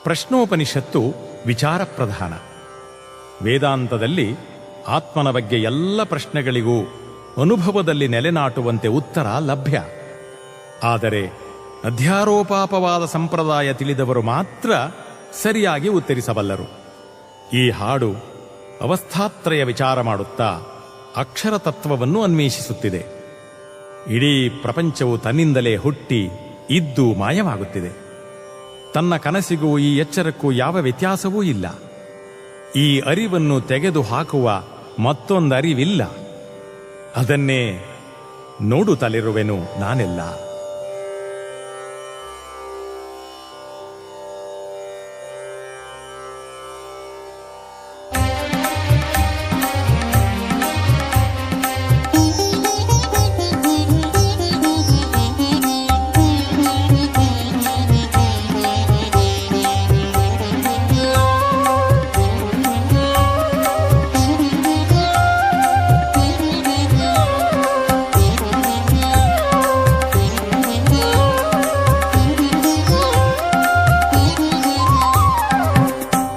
ಪ್ರಶ್ನೋಪನಿಷತ್ತು ವಿಚಾರ ಪ್ರಧಾನ. ವೇದಾಂತದಲ್ಲಿ ಆತ್ಮನ ಬಗ್ಗೆ ಎಲ್ಲ ಪ್ರಶ್ನೆಗಳಿಗೂ ಅನುಭವದಲ್ಲಿ ನೆಲೆನಾಟುವಂತೆ ಉತ್ತರ ಲಭ್ಯ. ಆದರೆ ಅಧ್ಯಾರೋಪಾಪವಾದ ಸಂಪ್ರದಾಯ ತಿಳಿದವರು ಮಾತ್ರ ಸರಿಯಾಗಿ ಉತ್ತರಿಸಬಲ್ಲರು. ಈ ಹಾಡು ಅವಸ್ಥಾತ್ರಯ ವಿಚಾರ ಮಾಡುತ್ತಾ ಅಕ್ಷರ ತತ್ವವನ್ನು ಅನ್ವೇಷಿಸುತ್ತಿದೆ. ಇಡೀ ಪ್ರಪಂಚವು ತನ್ನಿಂದಲೇ ಹುಟ್ಟಿ ಇದ್ದು ಮಾಯವಾಗುತ್ತಿದೆ. ತನ್ನ ಕನಸಿಗೂ ಈ ಎಚ್ಚರಕ್ಕೂ ಯಾವ ವ್ಯತ್ಯಾಸವೂ ಇಲ್ಲ. ಈ ಅರಿವನ್ನು ತೆಗೆದು ಹಾಕುವ ಮತ್ತೊಂದರಿವಿಲ್ಲ. ಅದನ್ನೇ ನೋಡುತ್ತಲಿರುವೆನು ನಾನೆಲ್ಲ.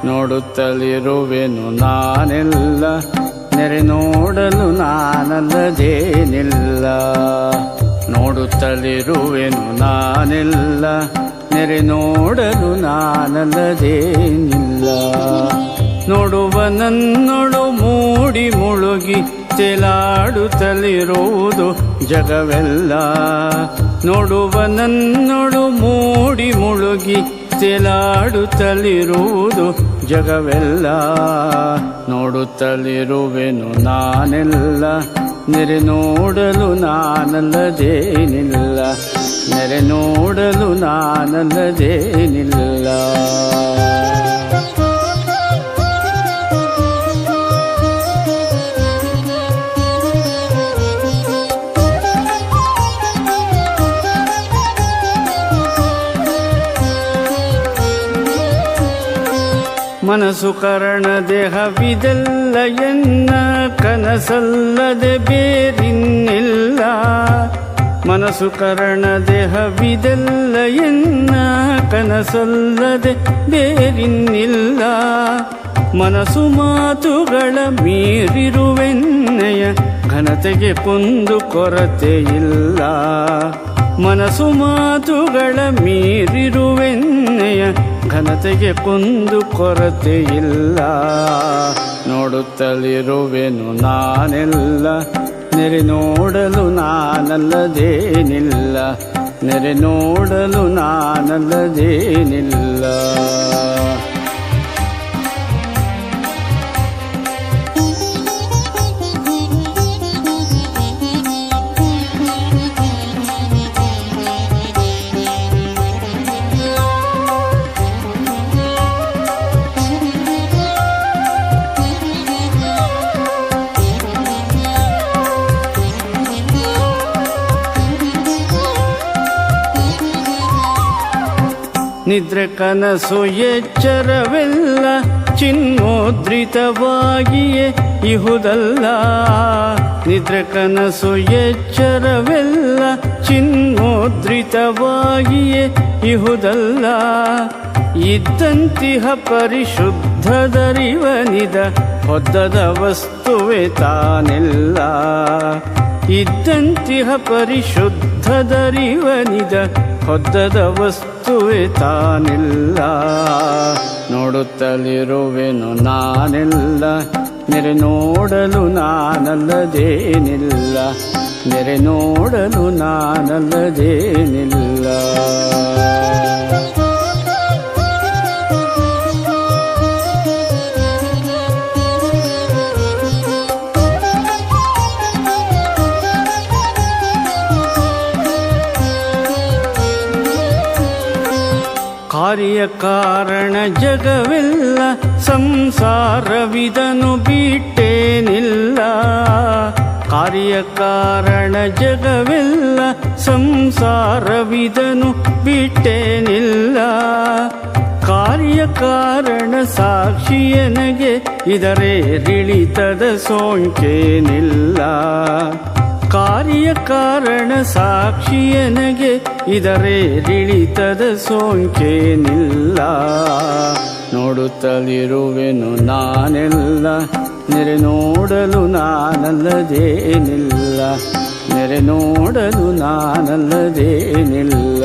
ನೋಡುತ್ತಲಿರುವೆನು ನಾನೆಲ್ಲ, ನೆರೆ ನೋಡಲು ನಾನಲ್ಲದೇನಿಲ್ಲ. ನೋಡುತ್ತಲಿರುವೆನು ನಾನೆಲ್ಲ, ನೆರೆ ನೋಡಲು ನಾನಲ್ಲದೇನಿಲ್ಲ. ನೋಡುವ ನನ್ನೊಳು ಮೂಡಿ ಮುಳುಗಿ ತೇಲಾಡುತ್ತಲಿರುವುದು ಜಗವೆಲ್ಲ. ನೋಡುವ ನನ್ನೊಳು ಮೂಡಿ ಮುಳುಗಿ ತೇಲಾಡುತ್ತಲಿರುವುದು ಜಗವೆಲ್ಲ. ನೋಡುತ್ತಲಿರುವೆನು ನಾನೆಲ್ಲ, ನೆರೆ ನೋಡಲು ನಾನಲ್ಲದೇನಿಲ್ಲ. ನೆರೆ ನೋಡಲು ನಾನಲ್ಲದೇನಿಲ್ಲ. ಮನಸ್ಸು ಕರಣ ದೇಹವಿದೆಲ್ಲ ಎನ್ನ ಕನಸಲ್ಲದೆ ಬೇರಿನ್ನಿಲ್ಲ. ಮನಸ್ಸು ಕರಣ ದೇಹವಿದೆಲ್ಲ ಎನ್ನ ಕನಸಲ್ಲದೆ ಬೇರಿನ್ನಿಲ್ಲ. ಮನಸ್ಸು ಮಾತುಗಳ ಮೀರಿರುವೆನ್ನಯ ಘನತೆಗೆ ಕುಂದು ಕೊರತೆ ಇಲ್ಲ. ಮನಸ್ಸು ಮಾತುಗಳ ಮೀರಿರುವೆನ್ನಯ ಘನತೆಗೆ ಕುಂದು ಕೊರತೆ ಇಲ್ಲ. ನೋಡುತ್ತಲಿರುವೆನು ನಾನೆಲ್ಲ ನೆರೆ ನೋಡಲು ನಾನಲ್ಲದೇನಿಲ್ಲ. ನೆರೆ ನೋಡಲು ನಾನಲ್ಲದೇನಿಲ್ಲ. ನಿದ್ರೆ ಕನಸು ಎಚ್ಚರವೆಲ್ಲ ಚಿನ್ಮೋದ್ರಿತವಾಗಿಯೇ ಇಹುದಲ್ಲ. ನಿದ್ರೆ ಕನಸು ಎಚ್ಚರವೆಲ್ಲ ಚಿನ್ಮೋದ್ರಿತವಾಗಿಯೇ ಇಹುದಲ್ಲ. ಇದ್ದಂತಿಹ ಪರಿಶುದ್ಧದರಿವನಿದ ಹೊದ್ದದ ವಸ್ತುವೆ ತಾನೆಲ್ಲ. ಇದ್ದಂತಿಹ ಪರಿಶುದ್ಧದರಿವನಿದ ಹೊದ್ದದ ವಸ್ತುವೆ ತಾನಿಲ್ಲ. ನೋಡುತ್ತಲಿರುವೆನು ನಾನೆಲ್ಲ ನೆರೆ ನೋಡಲು ನಾನಲ್ಲದೇನಿಲ್ಲ. ನೆರೆ ನೋಡಲು ನಾನಲ್ಲದೇನಿಲ್ಲ. ಕಾರ್ಯ ಕಾರಣ ಜಗವೆಲ್ಲ ಸಂಸಾರವಿದನು ಬಿಟ್ಟೇನಿಲ್ಲ. ಕಾರ್ಯ ಕಾರಣ ಜಗವೆಲ್ಲ ಸಂಸಾರವಿದನು ಬಿಟ್ಟೇನಿಲ್ಲ. ಕಾರ್ಯ ಕಾರಣ ಸಾಕ್ಷಿಯನಗೆ ಇದರೇರಿಳಿತದ ಸೋಂಕೇನಿಲ್ಲ. ಕಾರ್ಯ ಕಾರಣ ಸಾಕ್ಷಿಯನಗೆ ಇದರೇರಿಳಿತದ ಸೋಂಕೇನಿಲ್ಲ. ನೋಡುತ್ತಲಿರುವೆನು ನಾನೆಲ್ಲ ನೆರೆ ನೋಡಲು ನಾನಲ್ಲದೇನಿಲ್ಲ. ನೆರೆ ನೋಡಲು ನಾನಲ್ಲದೇನಿಲ್ಲ.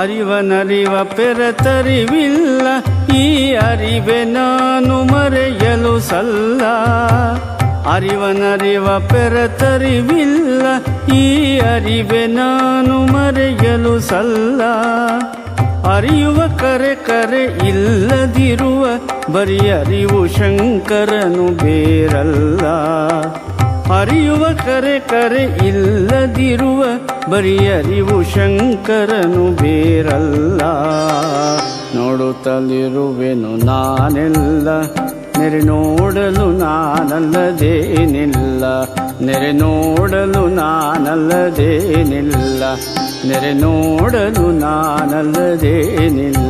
ಅರಿವನರಿವ ಪೆರತರಿವಿಲ್ಲ ಈ ಅರಿವೆ ನಾನು ಮರೆಯಲು ಸಲ್ಲ. ಅರಿವನರಿವ ಪೆರತರಿವಿಲ್ಲ ಈ ಅರಿವೆ ನಾನು ಮರೆಯಲು ಸಲ್ಲ. ಅರಿಯುವ ಕರೆ ಕರೆ ಇಲ್ಲದಿರುವ ಬರೀ ಅರಿವು ಶಂಕರನು ಬೇರಲ್ಲ. ಅರಿಯುವ ಕರೆ ಕರೆ ಇಲ್ಲದಿರುವ ಬರೀ ಅರಿವು ಶಂಕರನು ಬೇರಲ್ಲ. ನೋಡುತ್ತಲಿರುವೆನು ನಾನೆಲ್ಲ ನೆರೆ ನೋಡಲು ನಾನಲ್ಲದೇನಿಲ್ಲ. ನೆರೆ ನೋಡಲು ನಾನಲ್ಲದೇನಿಲ್ಲ. ನೆರೆ ನೋಡಲು ನಾನಲ್ಲದೇನಿಲ್ಲ.